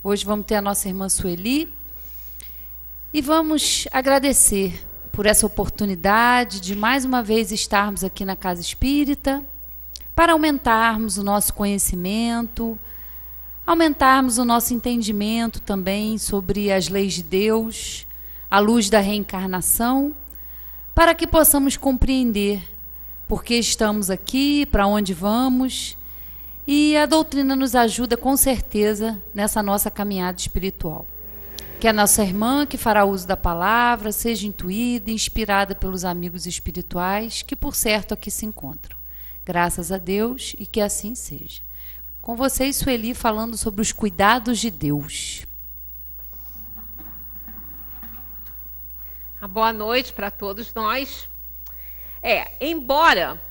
Hoje vamos ter a nossa irmã Sueli e vamos agradecer por essa oportunidade de mais uma vez estarmos aqui na Casa Espírita para aumentarmos o nosso conhecimento, aumentarmos o nosso entendimento também sobre as leis de Deus, à luz da reencarnação, para que possamos compreender por que estamos aqui, para onde vamos, e a doutrina nos ajuda com certeza nessa nossa caminhada espiritual. Que a nossa irmã que fará uso da palavra seja intuída, inspirada pelos amigos espirituais que por certo aqui se encontram. Graças a Deus e que assim seja. Com vocês, Sueli, falando sobre os cuidados de Deus. Boa noite para todos nós. Embora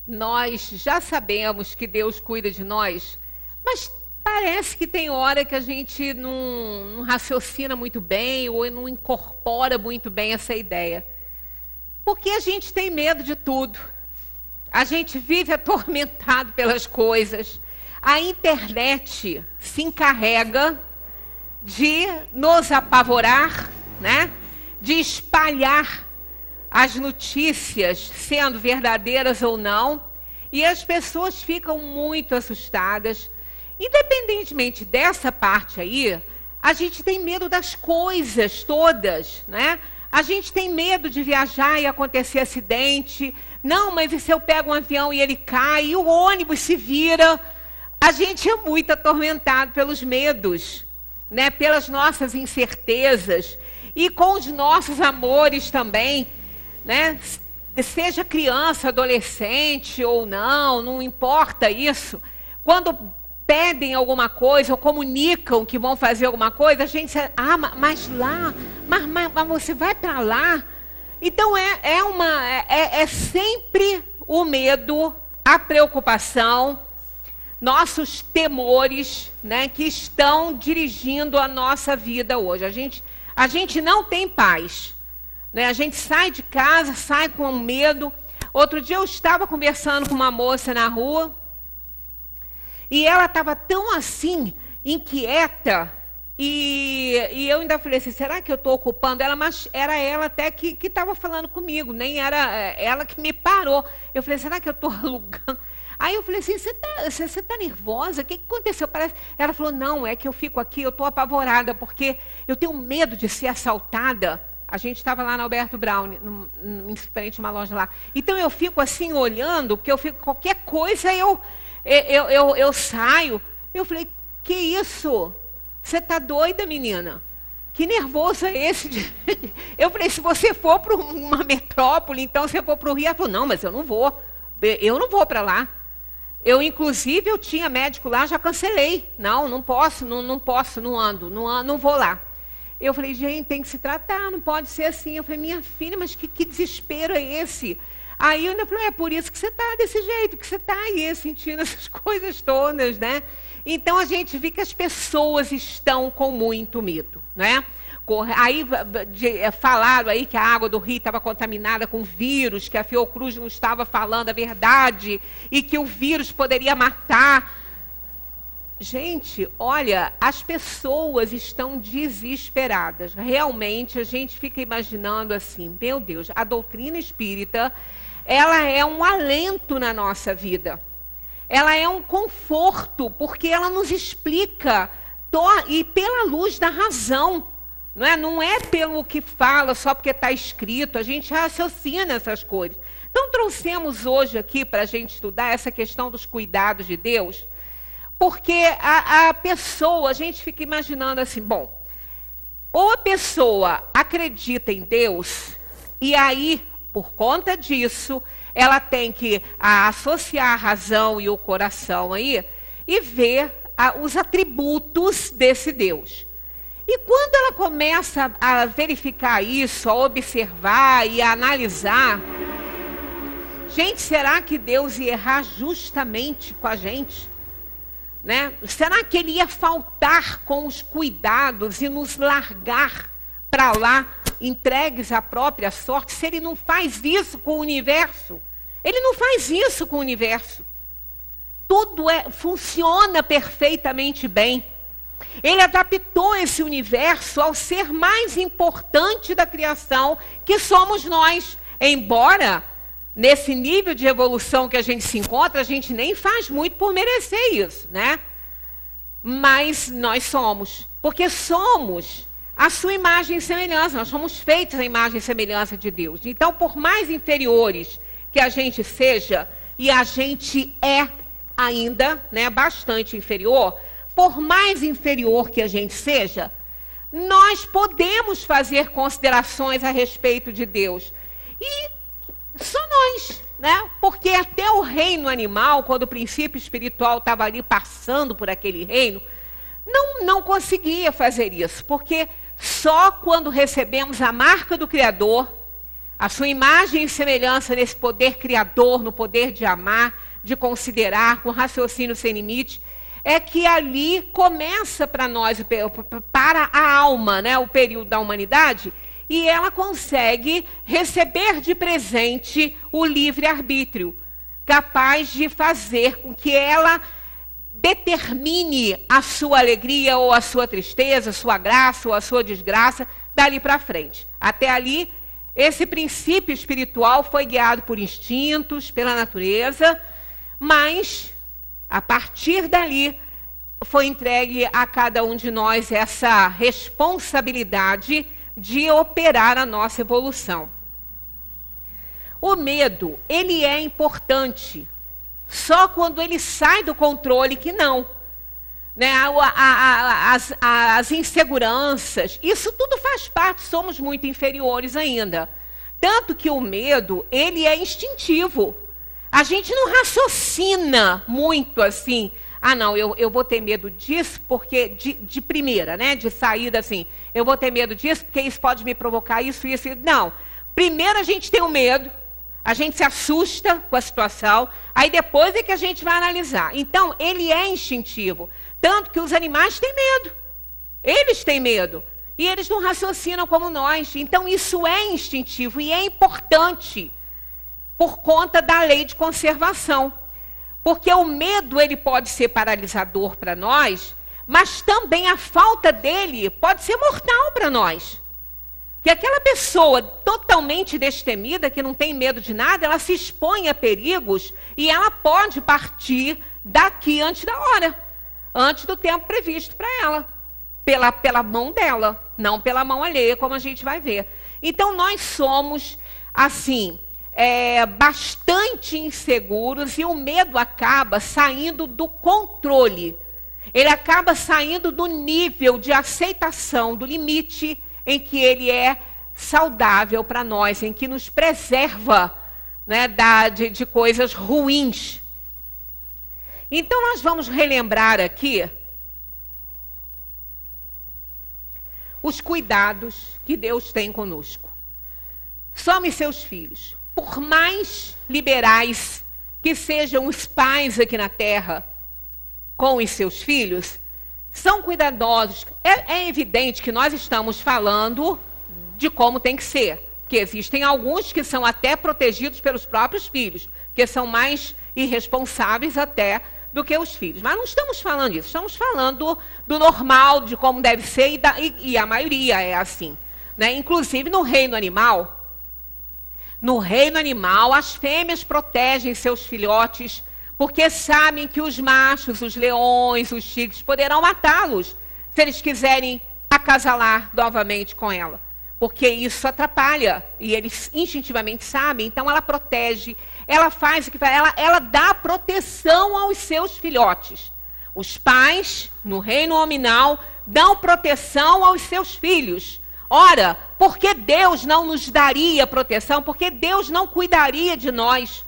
nós já sabemos que Deus cuida de nós, mas parece que tem hora que a gente não raciocina muito bem ou não incorpora muito bem essa ideia. Porque a gente tem medo de tudo. A gente vive atormentado pelas coisas. A internet se encarrega de nos apavorar, né? De espalhar as notícias, sendo verdadeiras ou não, e as pessoas ficam muito assustadas. Independentemente dessa parte aí, a gente tem medo das coisas todas, né? A gente tem medo de viajar e acontecer acidente. Não, mas e se eu pego um avião e ele cai, e o ônibus se vira? A gente é muito atormentado pelos medos, né? Pelas nossas incertezas e com os nossos amores também, né? Seja criança, adolescente ou não importa isso. Quando pedem alguma coisa ou comunicam que vão fazer alguma coisa, a gente diz, mas você vai para lá? Então é sempre o medo, a preocupação, nossos temores, né, que estão dirigindo a nossa vida hoje. A gente não tem paz, né? A gente sai de casa, sai com medo. Outro dia eu estava conversando com uma moça na rua e ela estava tão assim, inquieta, e eu ainda falei assim, será que eu estou ocupando ela? Mas era ela até que estava falando comigo, nem era ela que me parou. Eu falei, será que eu estou alugando? Aí eu falei assim, você tá nervosa? O que aconteceu? Ela falou, não, é que eu fico aqui, eu estou apavorada, porque eu tenho medo de ser assaltada. A gente estava lá na Alberto Brown, em frente a uma loja lá. Então eu fico assim, olhando, porque eu fico, qualquer coisa eu saio. Eu falei, que isso? Você está doida, menina? Que nervoso é esse? Eu falei, se você for para uma metrópole, então você for para o Rio. Ela falou, não, mas eu não vou para lá. Inclusive, eu tinha médico lá, já cancelei. Não posso, não ando, não vou lá. Eu falei, gente, tem que se tratar, não pode ser assim. Eu falei, minha filha, mas que desespero é esse? Aí eu ainda falei, é por isso que você está desse jeito, que você está aí sentindo essas coisas todas, né? Então, a gente vê que as pessoas estão com muito medo, né? Aí falaram aí que a água do rio estava contaminada com vírus, que a Fiocruz não estava falando a verdade e que o vírus poderia matar. Gente, olha, as pessoas estão desesperadas. Realmente, a gente fica imaginando assim, meu Deus, a doutrina espírita, ela é um alento na nossa vida. Ela é um conforto, porque ela nos explica, e pela luz da razão. Não é pelo que fala, só porque está escrito, a gente raciocina essas coisas. Então, trouxemos hoje aqui para a gente estudar essa questão dos cuidados de Deus, porque a pessoa, a gente fica imaginando assim, bom, ou a pessoa acredita em Deus, e aí, por conta disso, ela tem que associar a razão e o coração aí, e ver os atributos desse Deus. E quando ela começa a verificar isso, a observar e a analisar, gente, será que Deus ia errar justamente com a gente? Né? Será que Ele ia faltar com os cuidados e nos largar para lá, entregues à própria sorte, se Ele não faz isso com o universo? Ele não faz isso com o universo. Tudo funciona perfeitamente bem. Ele adaptou esse universo ao ser mais importante da criação, que somos nós. Embora, nesse nível de evolução que a gente se encontra, a gente nem faz muito por merecer isso, né? Mas nós somos, porque somos a sua imagem e semelhança. Nós somos feitos à imagem e semelhança de Deus. Então, por mais inferiores que a gente seja, e a gente é ainda, né, bastante inferior, por mais inferior que a gente seja, nós podemos fazer considerações a respeito de Deus. E só nós, né? Porque até o reino animal, quando o princípio espiritual estava ali passando por aquele reino, não conseguia fazer isso, porque só quando recebemos a marca do Criador, a sua imagem e semelhança nesse poder criador, no poder de amar, de considerar, com raciocínio sem limite, é que ali começa para nós, para a alma, né, o período da humanidade, e ela consegue receber de presente o livre-arbítrio, capaz de fazer com que ela determine a sua alegria ou a sua tristeza, a sua graça ou a sua desgraça, dali para frente. Até ali, esse princípio espiritual foi guiado por instintos, pela natureza, mas, a partir dali, foi entregue a cada um de nós essa responsabilidade de operar a nossa evolução. O medo, ele é importante, só quando ele sai do controle que não. Né? As inseguranças, isso tudo faz parte, somos muito inferiores ainda. Tanto que o medo, ele é instintivo. A gente não raciocina muito assim. Ah, não, eu vou ter medo disso porque, de primeira, né? De saída assim, eu vou ter medo disso porque isso pode me provocar isso. Não. Primeiro a gente tem o medo, a gente se assusta com a situação, aí depois é que a gente vai analisar. Então, ele é instintivo. Tanto que os animais têm medo. Eles têm medo. E eles não raciocinam como nós. Então, isso é instintivo e é importante por conta da lei de conservação. Porque o medo, ele pode ser paralisador para nós, mas também a falta dele pode ser mortal para nós. Porque aquela pessoa totalmente destemida, que não tem medo de nada, ela se expõe a perigos e ela pode partir daqui antes da hora, antes do tempo previsto para ela, pela mão dela, não pela mão alheia, como a gente vai ver. Então, nós somos, assim, bastante inseguros e o medo acaba saindo do controle. Ele acaba saindo do nível de aceitação, do limite em que ele é saudável para nós, em que nos preserva, né, de coisas ruins. Então, nós vamos relembrar aqui os cuidados que Deus tem conosco. Somos seus filhos. Por mais liberais que sejam os pais aqui na terra com os seus filhos, são cuidadosos. É evidente que nós estamos falando de como tem que ser. Porque existem alguns que são até protegidos pelos próprios filhos, que são mais irresponsáveis até do que os filhos. Mas não estamos falando disso. Estamos falando do normal, de como deve ser, e a maioria é assim. Né? Inclusive, no reino animal, as fêmeas protegem seus filhotes, porque sabem que os machos, os leões, os tigres, poderão matá-los se eles quiserem acasalar novamente com ela. Porque isso atrapalha, e eles instintivamente sabem, então ela protege, ela faz o que faz, ela dá proteção aos seus filhotes. Os pais, no reino nominal, dão proteção aos seus filhos. Ora, por que Deus não nos daria proteção? Por que Deus não cuidaria de nós?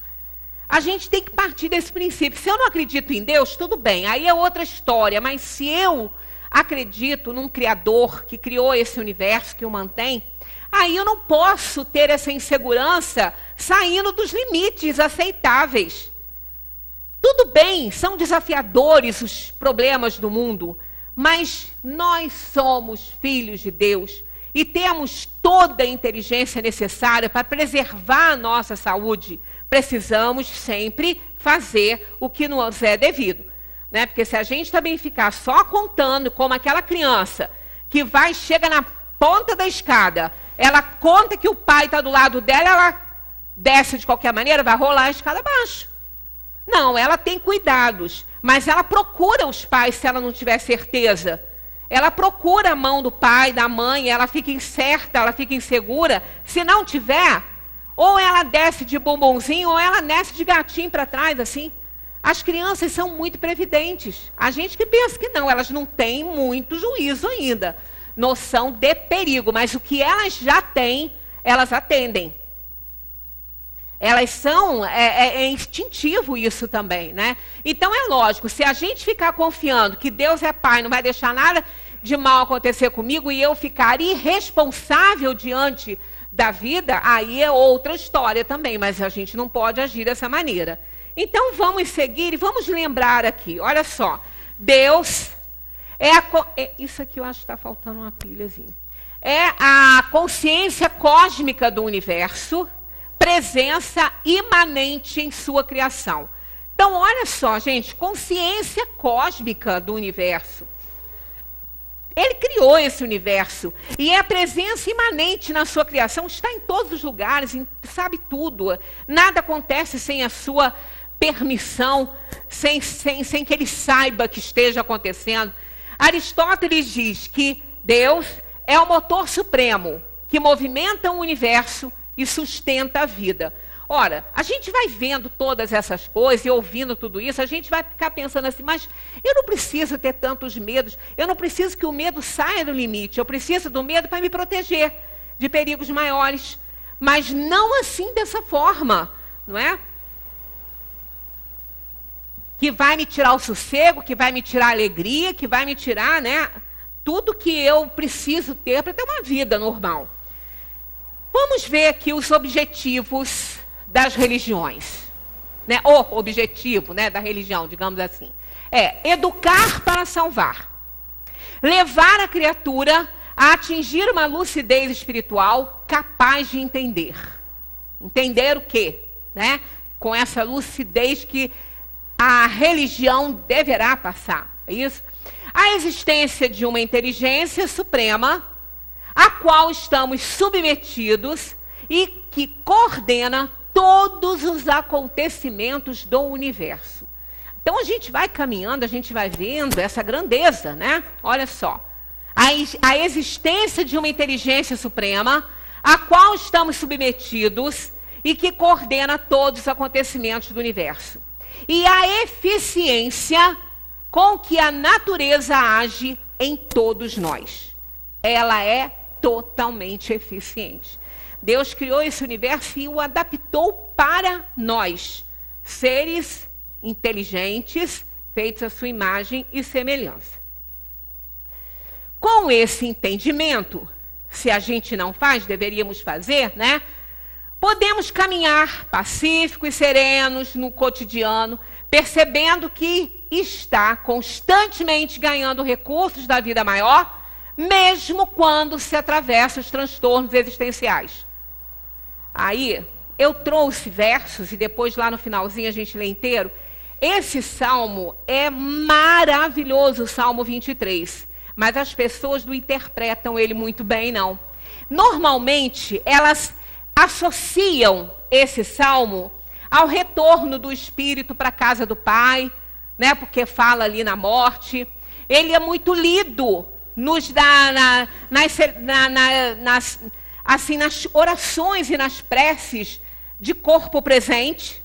A gente tem que partir desse princípio. Se eu não acredito em Deus, tudo bem, aí é outra história. Mas se eu acredito num Criador que criou esse universo, que o mantém, aí eu não posso ter essa insegurança saindo dos limites aceitáveis. Tudo bem, são desafiadores os problemas do mundo, mas nós somos filhos de Deus e temos toda a inteligência necessária para preservar a nossa saúde. Precisamos sempre fazer o que nos é devido. né? Porque se a gente também ficar só contando como aquela criança que chega na ponta da escada, ela conta que o pai está do lado dela, ela desce de qualquer maneira, vai rolar a escada abaixo. Não, ela tem cuidados, mas ela procura os pais se ela não tiver certeza. Ela procura a mão do pai, da mãe, ela fica incerta, ela fica insegura. Se não tiver, ou ela desce de bombonzinho, ou ela desce de gatinho para trás, assim. As crianças são muito previdentes. A gente que pensa que não, elas não têm muito juízo ainda. Noção de perigo, mas o que elas já têm, elas atendem. Elas são, é instintivo isso também, né? Então é lógico, se a gente ficar confiando que Deus é pai, não vai deixar nada de mal acontecer comigo e eu ficar irresponsável diante da vida, aí é outra história também, mas a gente não pode agir dessa maneira. Então vamos seguir e vamos lembrar aqui, olha só, Deus isso aqui eu acho que está faltando uma pilhazinha. É a consciência cósmica do universo, presença imanente em sua criação. Então, olha só, gente, consciência cósmica do universo. Ele criou esse universo e é a presença imanente na sua criação, está em todos os lugares, sabe tudo. Nada acontece sem a sua permissão, sem que ele saiba que esteja acontecendo. Aristóteles diz que Deus é o motor supremo que movimenta o universo e sustenta a vida. Ora, a gente vai vendo todas essas coisas e ouvindo tudo isso, a gente vai ficar pensando assim, mas eu não preciso ter tantos medos, eu não preciso que o medo saia do limite, eu preciso do medo para me proteger de perigos maiores, mas não assim dessa forma, não é? Que vai me tirar o sossego, que vai me tirar a alegria, que vai me tirar, né, tudo que eu preciso ter para ter uma vida normal. Vamos ver aqui os objetivos das religiões, né? O objetivo, né, da religião, digamos assim, é educar para salvar, levar a criatura a atingir uma lucidez espiritual capaz de entender. Entender o quê? Né? Com essa lucidez que a religião deverá passar. É isso? A existência de uma inteligência suprema a qual estamos submetidos e que coordena todos os acontecimentos do universo. Então a gente vai caminhando, a gente vai vendo essa grandeza, né? Olha só, a existência de uma inteligência suprema, a qual estamos submetidos e que coordena todos os acontecimentos do universo. E a eficiência com que a natureza age em todos nós. Ela é totalmente eficiente. Deus criou esse universo e o adaptou para nós, seres inteligentes, feitos à sua imagem e semelhança. Com esse entendimento, se a gente não faz, deveríamos fazer, né? Podemos caminhar pacíficos e serenos no cotidiano, percebendo que está constantemente ganhando recursos da vida maior, mesmo quando se atravessa os transtornos existenciais. Aí, eu trouxe versos, e depois lá no finalzinho a gente lê inteiro. Esse salmo é maravilhoso, o Salmo 23. Mas as pessoas não interpretam ele muito bem, não. Normalmente, elas associam esse salmo ao retorno do espírito para a casa do Pai, né? Porque fala ali na morte. Ele é muito lido nas orações e nas preces de corpo presente,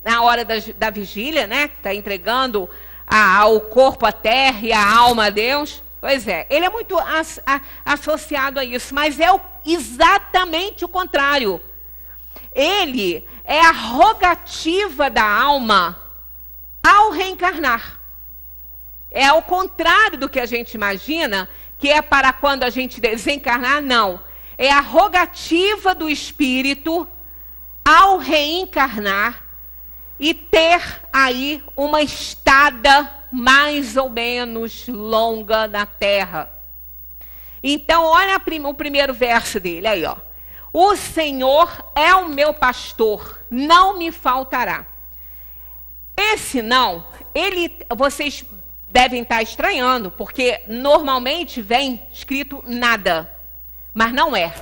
na hora da vigília, né? Está entregando o corpo à terra e a alma a Deus. Pois é, ele é muito associado a isso, mas é exatamente o contrário. Ele é a rogativa da alma ao reencarnar. É ao contrário do que a gente imagina, que é para quando a gente desencarnar, não. É a rogativa do espírito ao reencarnar e ter aí uma estada mais ou menos longa na Terra. Então, olha o primeiro verso dele, aí, ó. O Senhor é o meu pastor, não me faltará. Esse não, vocês devem estar estranhando, porque normalmente vem escrito nada, mas não é.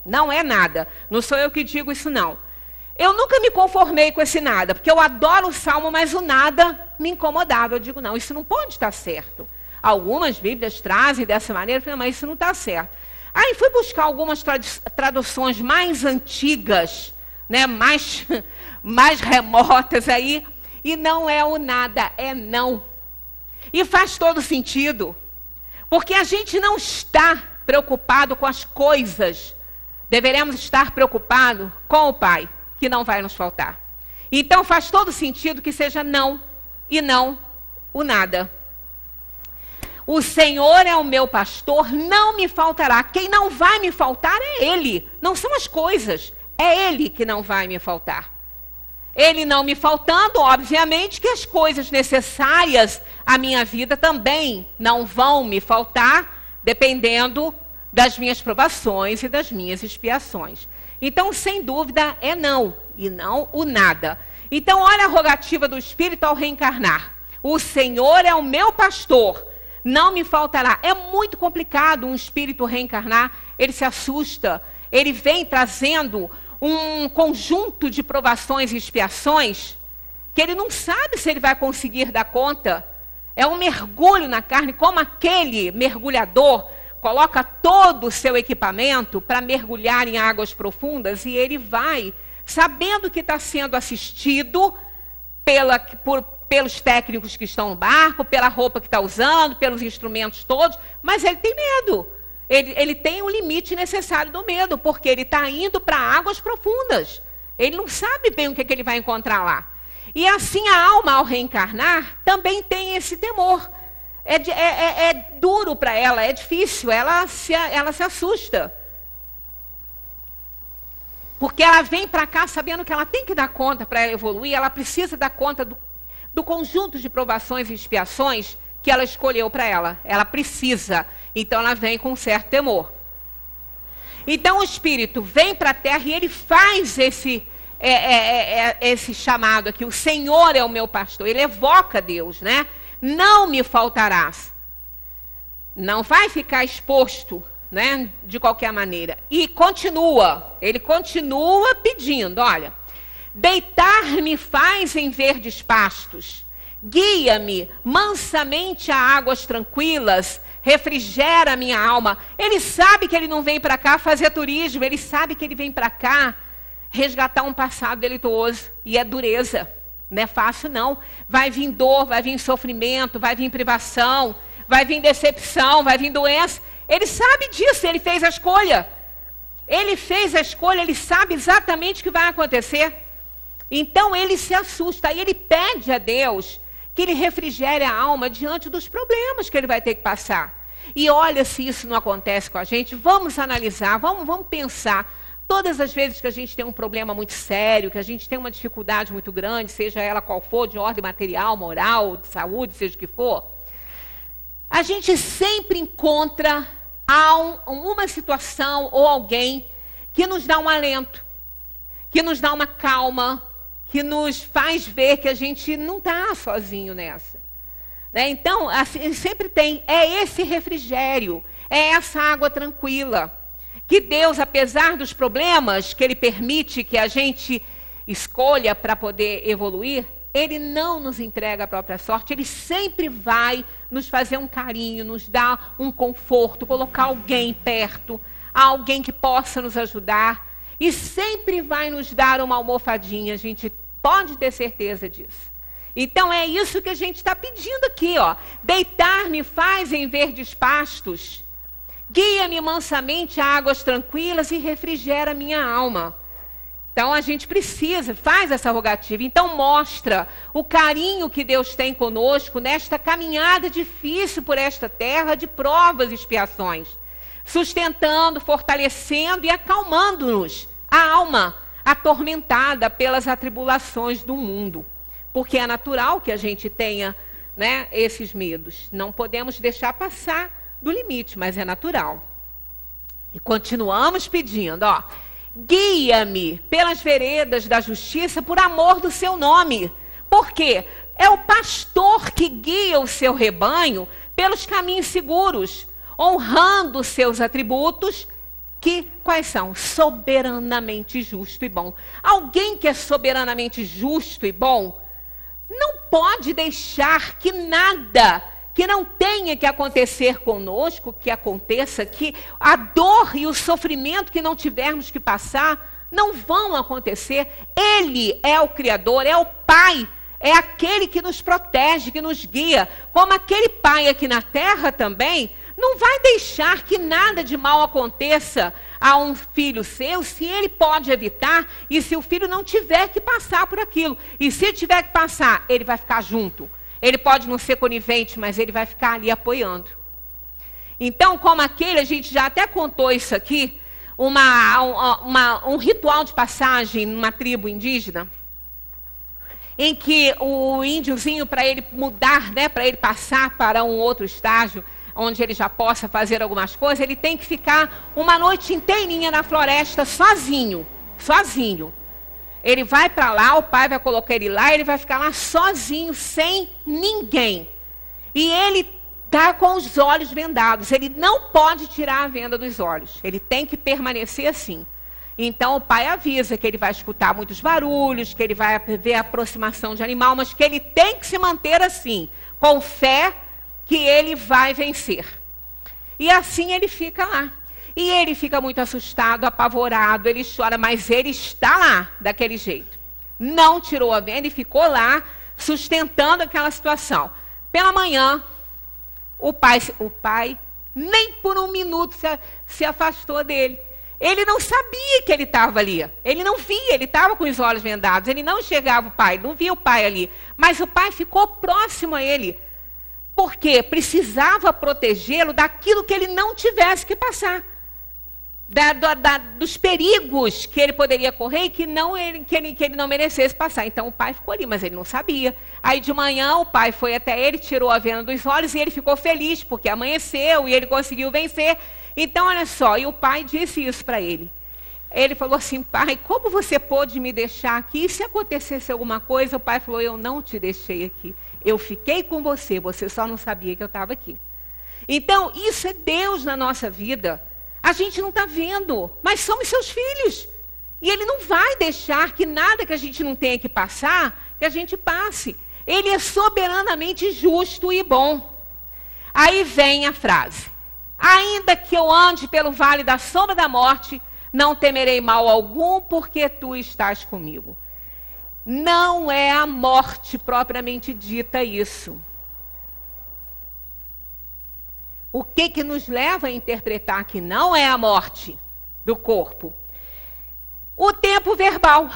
Não é nada. Não sou eu que digo isso, não. Eu nunca me conformei com esse nada, porque eu adoro o Salmo, mas o nada me incomodava. Eu digo, não, isso não pode estar certo. Algumas Bíblias trazem dessa maneira, eu falei, mas isso não está certo. Aí fui buscar algumas traduções mais antigas, né, mais remotas aí, e não é o nada, é não. E faz todo sentido, porque a gente não está preocupado com as coisas, deveremos estar preocupados com o Pai, que não vai nos faltar. Então faz todo sentido que seja não, e não o nada. O Senhor é o meu pastor, não me faltará. Quem não vai me faltar é Ele, não são as coisas, é Ele que não vai me faltar. Ele não me faltando, obviamente que as coisas necessárias à minha vida também não vão me faltar, dependendo das minhas provações e das minhas expiações. Então, sem dúvida, é não, e não o nada. Então, olha a rogativa do Espírito ao reencarnar. O Senhor é o meu pastor, não me faltará. É muito complicado um espírito reencarnar, ele se assusta, ele vem trazendo um conjunto de provações e expiações que ele não sabe se ele vai conseguir dar conta. É um mergulho na carne, como aquele mergulhador coloca todo o seu equipamento para mergulhar em águas profundas e ele vai, sabendo que está sendo assistido pelos técnicos que estão no barco, pela roupa que está usando, pelos instrumentos todos, mas ele tem medo. Ele tem o limite necessário do medo, porque ele está indo para águas profundas. Ele não sabe bem o que ele vai encontrar lá. E assim a alma, ao reencarnar, também tem esse temor. É duro para ela, é difícil, ela se assusta. Porque ela vem para cá sabendo que ela tem que dar conta para ela evoluir, ela precisa dar conta do conjunto de provações e expiações que ela escolheu para ela. Ela precisa. Então ela vem com um certo temor. Então o Espírito vem para a Terra e ele faz esse chamado aqui. O Senhor é o meu pastor. Ele evoca Deus, né? Não me faltarás. Não vai ficar exposto, né? De qualquer maneira. E continua. Ele continua pedindo, olha. Deitar-me faz em verdes pastos. Guia-me mansamente a águas tranquilas. Refrigera a minha alma. Ele sabe que ele não vem para cá fazer turismo. Ele sabe que ele vem para cá resgatar um passado delituoso. E é dureza. Não é fácil, não. Vai vir dor, vai vir sofrimento, vai vir privação, vai vir decepção, vai vir doença. Ele sabe disso, ele fez a escolha. Ele fez a escolha, ele sabe exatamente o que vai acontecer. Então ele se assusta. E ele pede a Deus que ele refrigere a alma diante dos problemas que ele vai ter que passar. E olha, se isso não acontece com a gente, vamos analisar, vamos pensar. Todas as vezes que a gente tem um problema muito sério, que a gente tem uma dificuldade muito grande, seja ela qual for, de ordem material, moral, de saúde, seja o que for, a gente sempre encontra uma situação ou alguém que nos dá um alento, que nos dá uma calma, que nos faz ver que a gente não está sozinho nessa. Né? Então, assim, sempre tem, é esse refrigério, é essa água tranquila, que Deus, apesar dos problemas que Ele permite que a gente escolha para poder evoluir, Ele não nos entrega a própria sorte, Ele sempre vai nos fazer um carinho, nos dar um conforto, colocar alguém perto, alguém que possa nos ajudar, e sempre vai nos dar uma almofadinha, a gente pode ter certeza disso. Então é isso que a gente está pedindo aqui, ó. Deitar-me faz em verdes pastos, guia-me mansamente a águas tranquilas e refrigera minha alma. Então a gente precisa, faz essa rogativa. Então mostra o carinho que Deus tem conosco nesta caminhada difícil por esta terra de provas e expiações, sustentando, fortalecendo e acalmando-nos a alma atormentada pelas atribulações do mundo. Porque é natural que a gente tenha, né, esses medos. Não podemos deixar passar do limite, mas é natural. E continuamos pedindo, ó. Guia-me pelas veredas da justiça por amor do seu nome. Por quê? É o pastor que guia o seu rebanho pelos caminhos seguros, honrando os seus atributos, que quais são? Soberanamente justo e bom. Alguém que é soberanamente justo e bom não pode deixar que nada que não tenha que acontecer conosco, que aconteça, que a dor e o sofrimento que não tivermos que passar não vão acontecer. Ele é o Criador, é o Pai, é aquele que nos protege, que nos guia. Como aquele Pai aqui na terra também, não vai deixar que nada de mal aconteça a um filho seu, se ele pode evitar, e se o filho não tiver que passar por aquilo. E se tiver que passar, ele vai ficar junto. Ele pode não ser conivente, mas ele vai ficar ali apoiando. Então, como aquele, a gente já até contou isso aqui, um ritual de passagem numa tribo indígena, em que o índiozinho, para ele mudar, né, para ele passar para um outro estágio, onde ele já possa fazer algumas coisas, ele tem que ficar uma noite inteirinha na floresta sozinho. Ele vai para lá, o pai vai colocar ele lá, ele vai ficar lá sozinho, sem ninguém. E ele está com os olhos vendados, ele não pode tirar a venda dos olhos, ele tem que permanecer assim. Então o pai avisa que ele vai escutar muitos barulhos, que ele vai ver a aproximação de animal, mas que ele tem que se manter assim, com fé que ele vai vencer. E assim ele fica lá. E ele fica muito assustado, apavorado, ele chora, mas ele está lá, daquele jeito. Não tirou a venda e ficou lá, sustentando aquela situação. Pela manhã, o pai nem por um minuto se afastou dele. Ele não sabia que ele estava ali. Ele não via, ele estava com os olhos vendados. Ele não enxergava o pai, não via o pai ali. Mas o pai ficou próximo a ele. Porque precisava protegê-lo daquilo que ele não tivesse que passar. Dos perigos que ele poderia correr e que ele não merecesse passar. Então o pai ficou ali, mas ele não sabia. Aí de manhã o pai foi até ele, tirou a venda dos olhos e ele ficou feliz, porque amanheceu e ele conseguiu vencer. Então olha só, e o pai disse isso para ele. Ele falou assim: pai, como você pôde me deixar aqui? E se acontecesse alguma coisa? O pai falou: eu não te deixei aqui. Eu fiquei com você, você só não sabia que eu estava aqui. Então isso é Deus na nossa vida. A gente não está vendo, mas somos seus filhos. E Ele não vai deixar que nada que a gente não tenha que passar, que a gente passe. Ele é soberanamente justo e bom. Aí vem a frase: ainda que eu ande pelo vale da sombra da morte, não temerei mal algum, porque tu estás comigo. Não é a morte propriamente dita isso. O que nos leva a interpretar que não é a morte do corpo? O tempo verbal.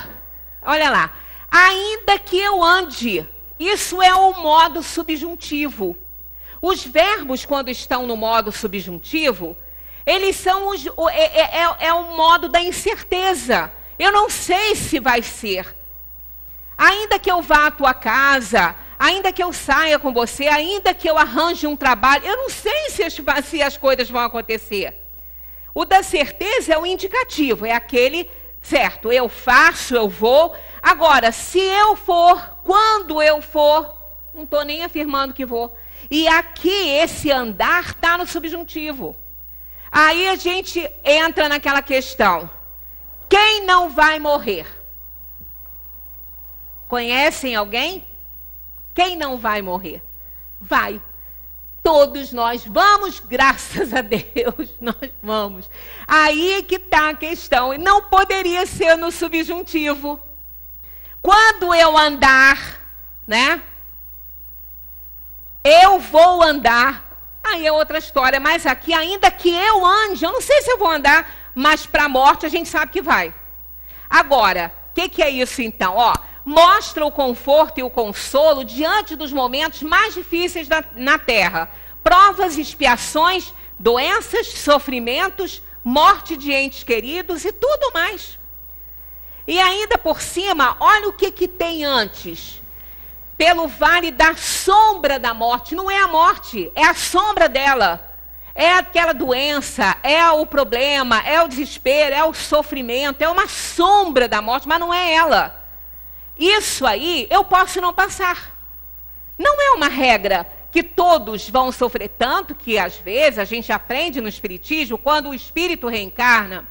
Olha lá. Ainda que eu ande. Isso é o modo subjuntivo. Os verbos, quando estão no modo subjuntivo, eles são o modo da incerteza. Eu não sei se vai ser. Ainda que eu vá à tua casa, ainda que eu saia com você, ainda que eu arranje um trabalho, eu não sei se as coisas vão acontecer. O da certeza é o indicativo, é aquele, certo, eu faço, eu vou. Agora, se eu for, quando eu for, não estou nem afirmando que vou. E aqui, esse andar está no subjuntivo. Aí a gente entra naquela questão: quem não vai morrer? Conhecem alguém? Quem não vai morrer? Vai. Todos nós vamos, graças a Deus, nós vamos. Aí que está a questão. E não poderia ser no subjuntivo. Quando eu andar, né? Eu vou andar. Aí é outra história. Mas aqui, ainda que eu ande, eu não sei se eu vou andar, mas para a morte a gente sabe que vai. Agora, o que é isso então? Ó, mostra o conforto e o consolo diante dos momentos mais difíceis na terra. Provas, expiações, doenças, sofrimentos, morte de entes queridos e tudo mais. E ainda por cima, olha o que tem antes. Pelo vale da sombra da morte. Não é a morte, é a sombra dela. É aquela doença, é o problema, é o desespero, é o sofrimento, é uma sombra da morte, mas não é ela. isso aí eu posso não passar. Não é uma regra que todos vão sofrer, tanto que às vezes a gente aprende no Espiritismo, quando o espírito reencarna,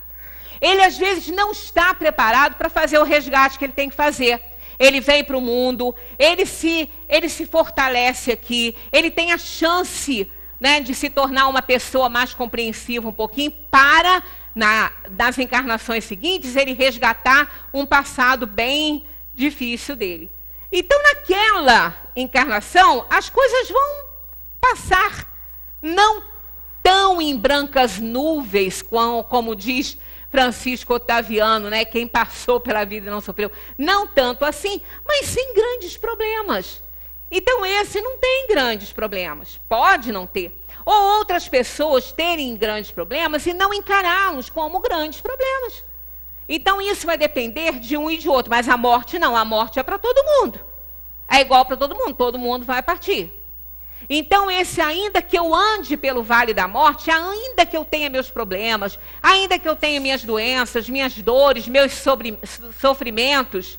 ele às vezes não está preparado para fazer o resgate que ele tem que fazer. Ele vem para o mundo, ele se fortalece aqui, ele tem a chance, né, de se tornar uma pessoa mais compreensiva um pouquinho, para, nas encarnações seguintes, ele resgatar um passado bem difícil dele. Então, naquela encarnação, as coisas vão passar, não tão em brancas nuvens, como diz Francisco Otaviano, né? Quem passou pela vida e não sofreu. Não tanto assim, mas sem grandes problemas. Então, esse não tem grandes problemas. Pode não ter. Ou outras pessoas terem grandes problemas e não encará-los como grandes problemas. Então, isso vai depender de um e de outro. Mas a morte não. A morte é para todo mundo. É igual para todo mundo. Todo mundo vai partir. Então, esse, ainda que eu ande pelo vale da morte, ainda que eu tenha meus problemas, ainda que eu tenha minhas doenças, minhas dores, meus sofrimentos,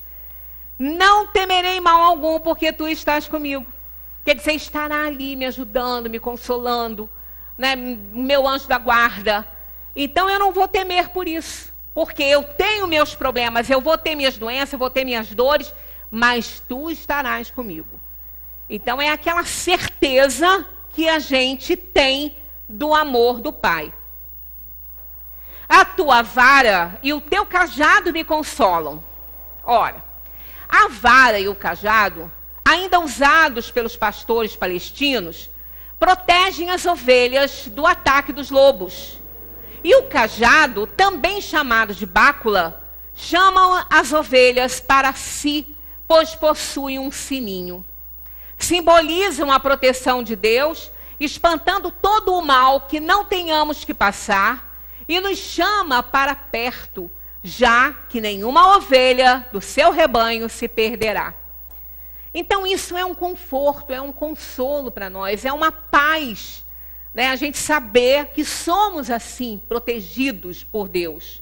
não temerei mal algum, porque tu estás comigo. Quer dizer, estará ali me ajudando, me consolando, né? O meu anjo da guarda. Então, eu não vou temer por isso, porque eu tenho meus problemas, eu vou ter minhas doenças, eu vou ter minhas dores, mas tu estarás comigo. Então, é aquela certeza que a gente tem do amor do Pai. A tua vara e o teu cajado me consolam. Ora, a vara e o cajado, ainda usados pelos pastores palestinos, protegem as ovelhas do ataque dos lobos. E o cajado, também chamado de bácula, chamam as ovelhas para si, pois possui um sininho. Simbolizam a proteção de Deus, espantando todo o mal que não tenhamos que passar, e nos chama para perto, já que nenhuma ovelha do seu rebanho se perderá. Então isso é um conforto, é um consolo para nós, é uma paz, né? A gente saber que somos assim, protegidos por Deus.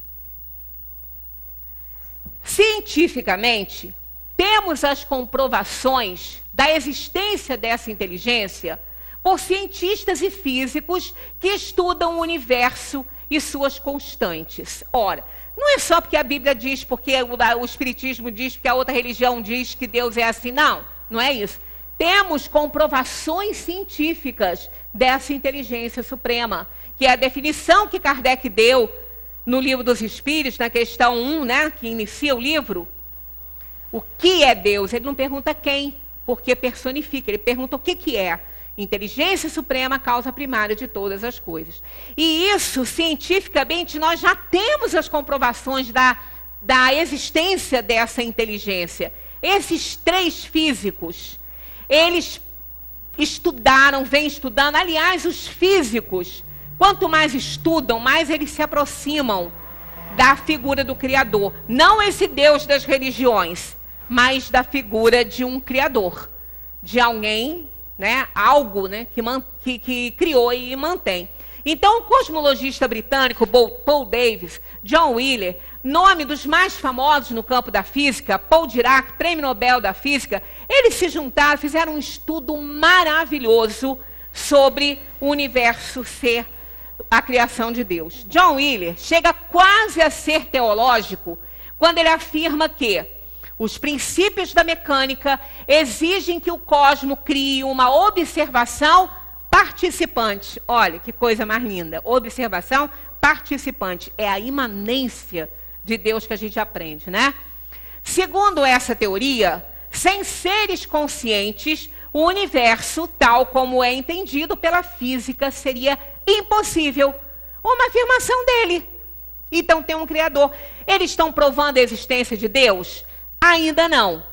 Cientificamente, temos as comprovações da existência dessa inteligência por cientistas e físicos que estudam o universo e suas constantes. Ora, não é só porque a Bíblia diz, porque o Espiritismo diz, porque a outra religião diz que Deus é assim. Não, não é isso. Temos comprovações científicas dessa inteligência suprema, que é a definição que Kardec deu no Livro dos Espíritos, na questão 1, né, que inicia o livro. O que é Deus? Ele não pergunta quem, porque personifica. Ele pergunta o que é. Inteligência suprema, causa primária de todas as coisas. E isso, cientificamente, nós já temos as comprovações da existência dessa inteligência. Esses 3 físicos, eles estudaram, vêm estudando. Aliás, os físicos, quanto mais estudam, mais eles se aproximam da figura do Criador. Não esse Deus das religiões, mas da figura de um Criador, de alguém, né, algo, né, que criou e mantém. Então, o cosmologista britânico Paul Davies, John Wheeler, nome dos mais famosos no campo da física, Paul Dirac, Prêmio Nobel da Física, eles se juntaram, fizeram um estudo maravilhoso sobre o universo ser a criação de Deus. John Wheeler chega quase a ser teológico quando ele afirma que os princípios da mecânica exigem que o cosmos crie uma observação participante. Olha, que coisa mais linda. Observação participante. É a imanência de Deus que a gente aprende, né? Segundo essa teoria, sem seres conscientes, o universo, tal como é entendido pela física, seria impossível. Uma afirmação dele. Então tem um Criador. Eles estão provando a existência de Deus? Ainda não.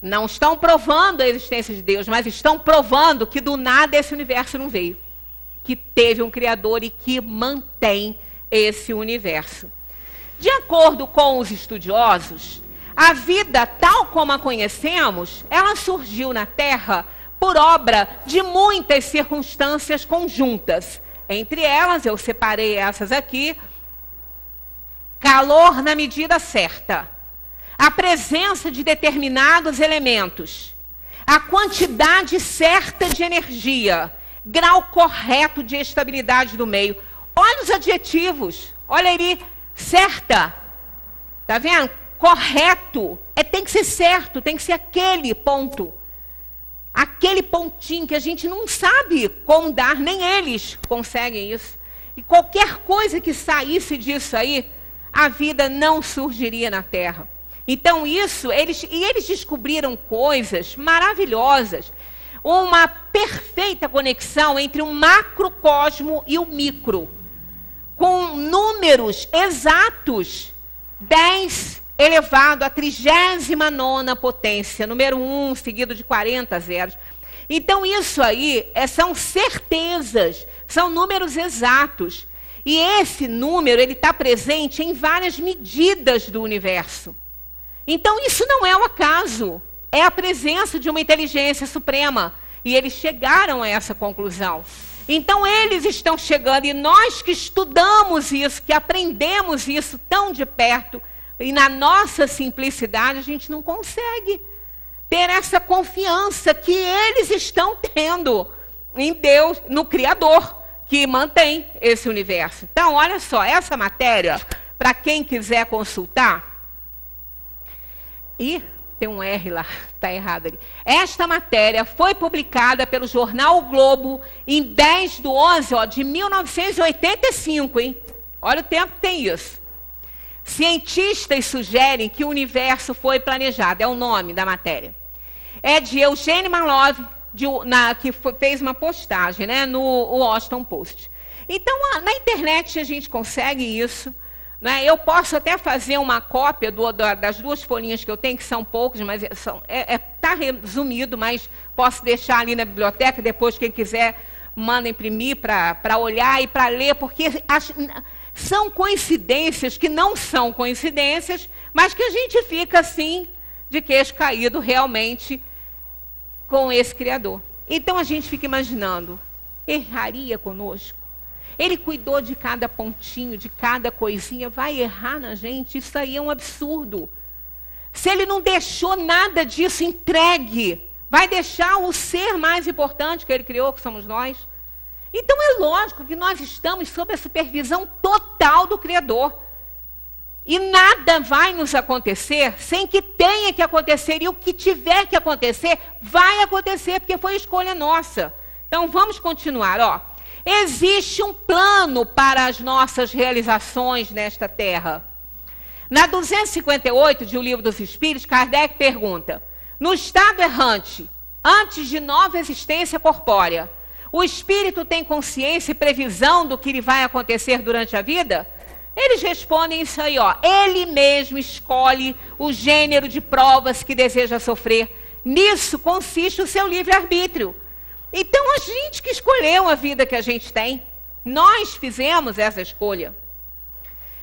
Não estão provando a existência de Deus, mas estão provando que do nada esse universo não veio. Que teve um Criador e que mantém esse universo. De acordo com os estudiosos, a vida tal como a conhecemos, ela surgiu na Terra por obra de muitas circunstâncias conjuntas. Entre elas, eu separei essas aqui: calor na medida certa, a presença de determinados elementos, a quantidade certa de energia, grau correto de estabilidade do meio. Olha os adjetivos, olha aí, certa, tá vendo? Correto, tem que ser certo, tem que ser aquele ponto. Aquele pontinho que a gente não sabe como dar, nem eles conseguem isso. E qualquer coisa que saísse disso aí, a vida não surgiria na Terra. Então eles descobriram coisas maravilhosas. Uma perfeita conexão entre o macrocosmo e o micro. Com números exatos, 10 elevado à 39ª potência, número 1, seguido de 40 zeros. Então, isso aí são certezas, são números exatos. E esse número, ele está presente em várias medidas do universo. Então, isso não é um acaso, é a presença de uma inteligência suprema. E eles chegaram a essa conclusão. Então, eles estão chegando, e nós que estudamos isso, que aprendemos isso tão de perto, e na nossa simplicidade, a gente não consegue ter essa confiança que eles estão tendo em Deus, no Criador, que mantém esse universo. Então, olha só, essa matéria, para quem quiser consultar, e tem um R lá, está errado ali. Esta matéria foi publicada pelo jornal O Globo em 10/11 de 1985, hein? Olha o tempo que tem isso. Cientistas sugerem que o universo foi planejado, é o nome da matéria. É de Eugene Manlove, que fez uma postagem, né, no Washington Post. Então, na internet a gente consegue isso. Né? Eu posso até fazer uma cópia das 2 folhinhas que eu tenho, que são poucas, mas está resumido, mas posso deixar ali na biblioteca, depois quem quiser manda imprimir para olhar e para ler, porque são coincidências que não são coincidências, mas que a gente fica assim, de queixo caído realmente com esse Criador. Então a gente fica imaginando, erraria conosco? Ele cuidou de cada pontinho, de cada coisinha, vai errar na gente? Isso aí é um absurdo. Se ele não deixou nada disso entregue, vai deixar o ser mais importante que ele criou, que somos nós? Então é lógico que nós estamos sob a supervisão total do Criador. E nada vai nos acontecer sem que tenha que acontecer. E o que tiver que acontecer, vai acontecer, porque foi escolha nossa. Então vamos continuar, ó. Existe um plano para as nossas realizações nesta terra. Na 258 de O Livro dos Espíritos, Kardec pergunta: no estado errante, antes de nova existência corpórea, o espírito tem consciência e previsão do que lhe vai acontecer durante a vida? Eles respondem isso aí, ó. Ele mesmo escolhe o gênero de provas que deseja sofrer. Nisso consiste o seu livre-arbítrio. Então, a gente que escolheu a vida que a gente tem, nós fizemos essa escolha.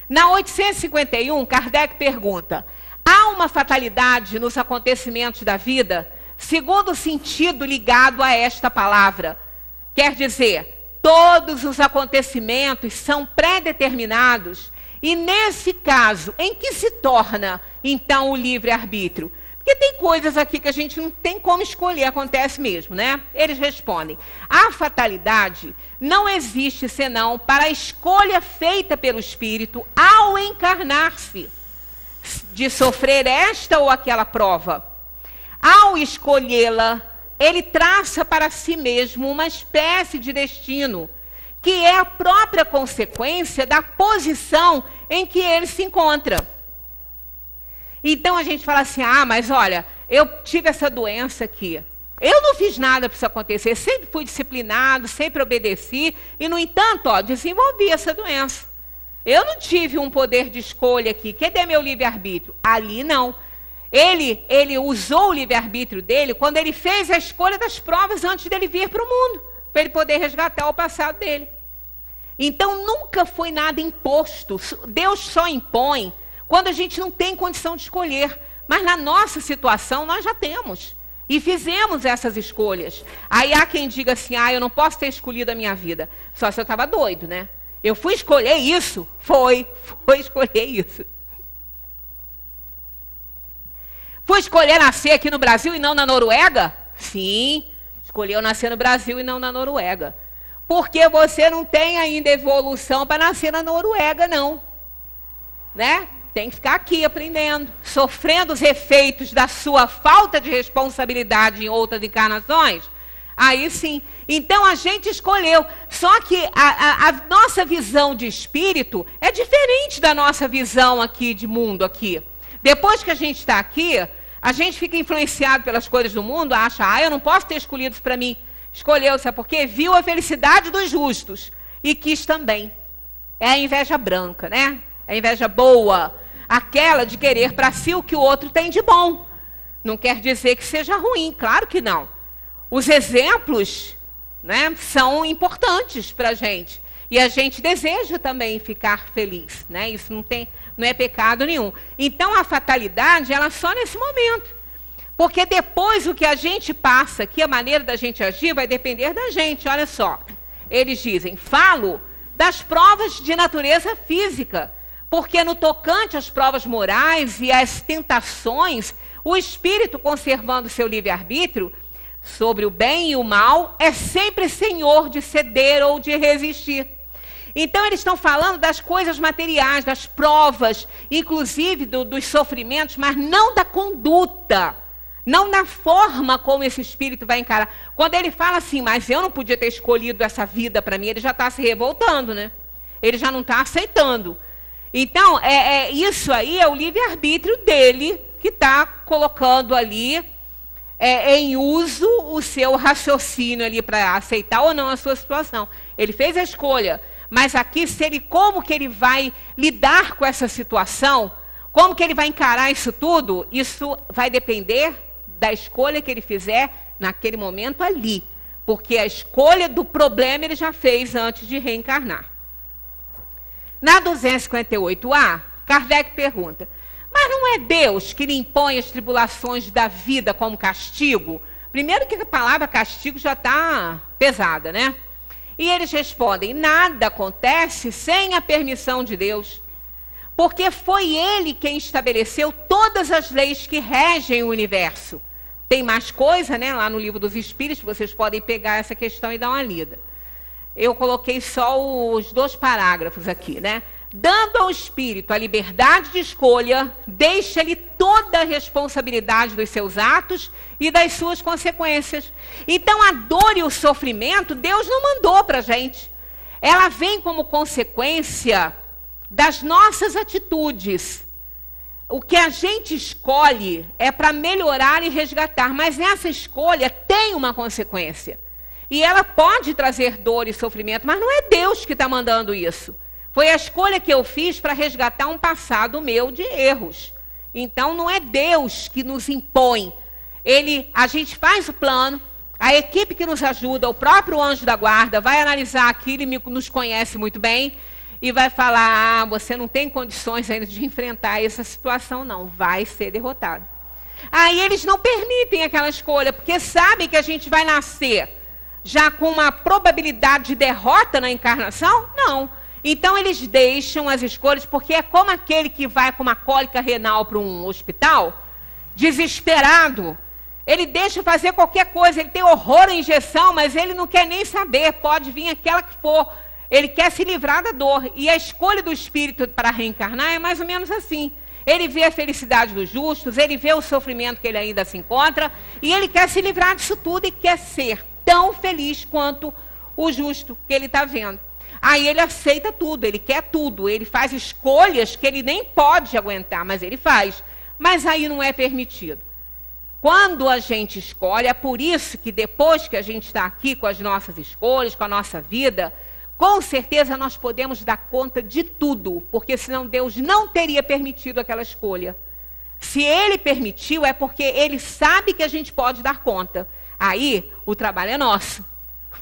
Na 851, Kardec pergunta: há uma fatalidade nos acontecimentos da vida, segundo o sentido ligado a esta palavra? Quer dizer, todos os acontecimentos são pré-determinados, e nesse caso, em que se torna, então, o livre-arbítrio? Porque tem coisas aqui que a gente não tem como escolher, acontece mesmo, né? Eles respondem: a fatalidade não existe senão para a escolha feita pelo espírito ao encarnar-se, de sofrer esta ou aquela prova. Ao escolhê-la, ele traça para si mesmo uma espécie de destino, que é a própria consequência da posição em que ele se encontra. Então a gente fala assim: ah, mas olha, eu tive essa doença aqui. Eu não fiz nada para isso acontecer, sempre fui disciplinado, sempre obedeci, e no entanto, ó, desenvolvi essa doença. Eu não tive um poder de escolha aqui. Cadê meu livre-arbítrio? Ali não. Ele usou o livre-arbítrio dele quando ele fez a escolha das provas antes dele vir para o mundo, para ele poder resgatar o passado dele. Então nunca foi nada imposto. Deus só impõe quando a gente não tem condição de escolher. Mas na nossa situação nós já temos. E fizemos essas escolhas. Aí há quem diga assim: ah, eu não posso ter escolhido a minha vida. Só se eu estava doido, né? Eu fui escolher isso. Foi escolher isso. Foi escolher nascer aqui no Brasil e não na Noruega? Sim, escolheu nascer no Brasil e não na Noruega. Porque você não tem ainda evolução para nascer na Noruega, não. Né? Tem que ficar aqui aprendendo, sofrendo os efeitos da sua falta de responsabilidade em outras encarnações. Aí sim. Então a gente escolheu. Só que a nossa visão de espírito é diferente da nossa visão aqui de mundo aqui. Depois que a gente está aqui, a gente fica influenciado pelas coisas do mundo, acha, eu não posso ter escolhido isso para mim. Escolheu, sabe por quê? Viu a felicidade dos justos e quis também. É a inveja branca, né? É a inveja boa. Aquela de querer para si o que o outro tem de bom. Não quer dizer que seja ruim, claro que não. Os exemplos, né, são importantes para a gente. E a gente deseja também ficar feliz, né? Isso não é pecado nenhum. Então a fatalidade, ela só nesse momento. Porque depois o que a gente passa aqui, a maneira da gente agir, vai depender da gente. Olha só, eles dizem, falo das provas de natureza física. Porque no tocante às provas morais e às tentações, o espírito, conservando seu livre-arbítrio sobre o bem e o mal, é sempre senhor de ceder ou de resistir. Então eles estão falando das coisas materiais, das provas, inclusive dos sofrimentos, mas não da conduta, não na forma como esse espírito vai encarar. Quando ele fala assim, mas eu não podia ter escolhido essa vida para mim, ele já está se revoltando, né? Ele já não está aceitando. Então, isso aí é o livre-arbítrio dele que está colocando ali em uso o seu raciocínio ali para aceitar ou não a sua situação. Ele fez a escolha, mas aqui, como que ele vai lidar com essa situação, como que ele vai encarar isso tudo, isso vai depender da escolha que ele fizer naquele momento ali. Porque a escolha do problema ele já fez antes de reencarnar. Na 258A, Kardec pergunta, mas não é Deus que lhe impõe as tribulações da vida como castigo? Primeiro que a palavra castigo já está pesada, né? E eles respondem, nada acontece sem a permissão de Deus. Porque foi Ele quem estabeleceu todas as leis que regem o universo. Tem mais coisa, né? Lá no Livro dos Espíritos, vocês podem pegar essa questão e dar uma lida. Eu coloquei só os 2 parágrafos aqui, né? Dando ao espírito a liberdade de escolha, deixa-lhe toda a responsabilidade dos seus atos e das suas consequências. Então, a dor e o sofrimento, Deus não mandou para a gente. Ela vem como consequência das nossas atitudes. O que a gente escolhe é para melhorar e resgatar, mas essa escolha tem uma consequência. E ela pode trazer dor e sofrimento, mas não é Deus que está mandando isso. Foi a escolha que eu fiz para resgatar um passado meu de erros. Então, não é Deus que nos impõe. A gente faz o plano, a equipe que nos ajuda, o próprio anjo da guarda, vai analisar aquilo e nos conhece muito bem e vai falar, você não tem condições ainda de enfrentar essa situação, não. Vai ser derrotado. Aí eles não permitem aquela escolha, porque sabem que a gente vai nascer já com uma probabilidade de derrota na encarnação? Não. Então, eles deixam as escolhas, porque é como aquele que vai com uma cólica renal para um hospital, desesperado. Ele deixa fazer qualquer coisa, ele tem horror à injeção, mas ele não quer nem saber, pode vir aquela que for. Ele quer se livrar da dor. E a escolha do espírito para reencarnar é mais ou menos assim. Ele vê a felicidade dos justos, ele vê o sofrimento que ele ainda se encontra, e ele quer se livrar disso tudo e quer ser tão feliz quanto o justo que ele está vendo. Aí ele aceita tudo, ele quer tudo, ele faz escolhas que ele nem pode aguentar, mas ele faz. Mas aí não é permitido. Quando a gente escolhe, é por isso que depois que a gente está aqui com as nossas escolhas, com a nossa vida, com certeza nós podemos dar conta de tudo, porque senão Deus não teria permitido aquela escolha. Se Ele permitiu, é porque Ele sabe que a gente pode dar conta. Aí, o trabalho é nosso.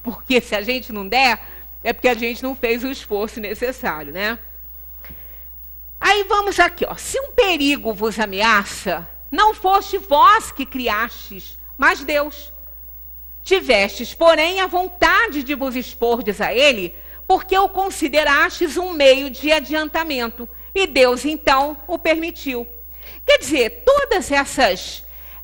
Porque se a gente não der, é porque a gente não fez o esforço necessário, né? Aí vamos aqui, ó. Se um perigo vos ameaça, não foste vós que criastes, mas Deus. Tivestes, porém, a vontade de vos expordes a ele, porque o considerastes um meio de adiantamento. E Deus, então, o permitiu. Quer dizer, todas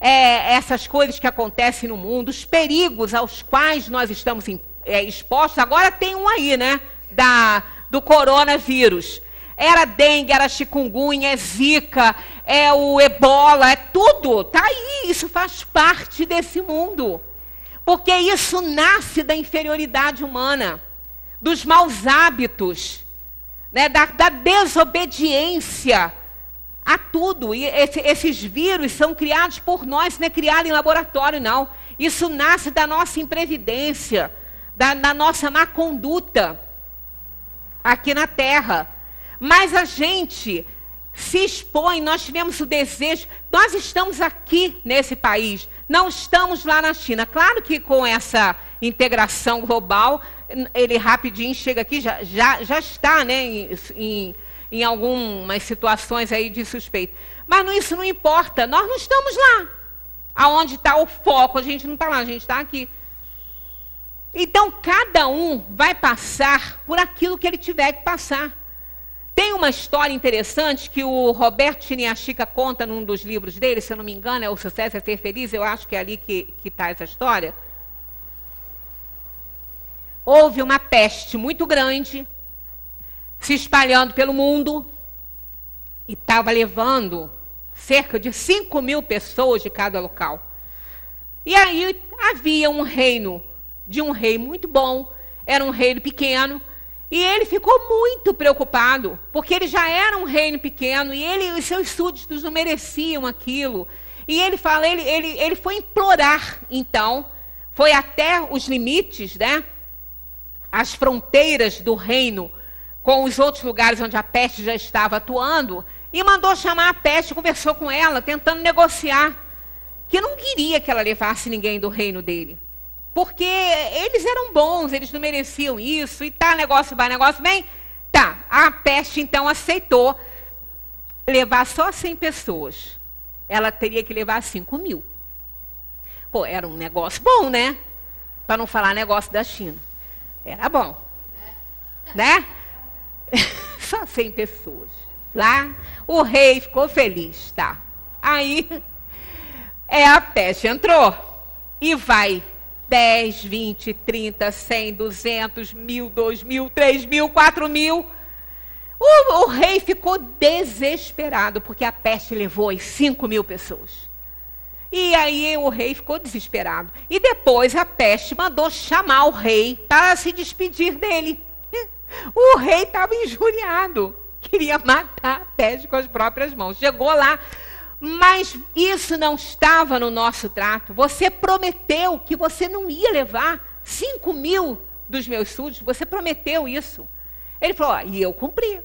essas coisas que acontecem no mundo, os perigos aos quais nós estamos expostos, agora tem um aí, né? Do coronavírus. Era dengue, era chikungunya, é zika, é o ebola, é tudo. Está aí, isso faz parte desse mundo. Porque isso nasce da inferioridade humana, dos maus hábitos, né, da desobediência a tudo. E esses vírus são criados por nós, não é criado em laboratório, não. Isso nasce da nossa imprevidência, da nossa má conduta aqui na Terra. Mas a gente se expõe, nós tivemos o desejo, nós estamos aqui nesse país, não estamos lá na China. Claro que com essa integração global, ele rapidinho chega aqui, já está, né, em algumas situações aí de suspeito. Mas isso não importa, nós não estamos lá. Aonde está o foco, a gente não está lá, a gente está aqui. Então, cada um vai passar por aquilo que ele tiver que passar. Tem uma história interessante que o Roberto Chiniachica conta num dos livros dele, se eu não me engano, é O Sucesso é Ser Feliz, eu acho que é ali que está essa história. Houve uma peste muito grande, se espalhando pelo mundo, e estava levando cerca de 5.000 pessoas de cada local. E aí havia um reino, de um rei muito bom, era um reino pequeno, e ele ficou muito preocupado, porque ele já era um reino pequeno, e os seus súditos não mereciam aquilo. E ele fala, ele foi implorar, então, foi até os limites, né, as fronteiras do reino, com os outros lugares onde a peste já estava atuando, e mandou chamar a peste, conversou com ela, tentando negociar, que não queria que ela levasse ninguém do reino dele. Porque eles eram bons, eles não mereciam isso, e tá, negócio vai, negócio vem. Tá, a peste então aceitou levar só 100 pessoas. Ela teria que levar 5.000. Pô, era um negócio bom, né? Para não falar negócio da China. Era bom. Né? Só 100 pessoas. Lá, o rei ficou feliz, tá? Aí, a peste entrou e vai 10, 20, 30, 100, 200, 1.000, 2.000, 3.000, 4.000. O rei ficou desesperado, porque a peste levou as 5.000 pessoas. E aí o rei ficou desesperado. E depois a peste mandou chamar o rei para se despedir dele. O rei estava injuriado, queria matar a peste com as próprias mãos. Chegou lá, mas isso não estava no nosso trato. Você prometeu que você não ia levar 5.000 dos meus súditos, você prometeu isso. Ele falou, e eu cumpri.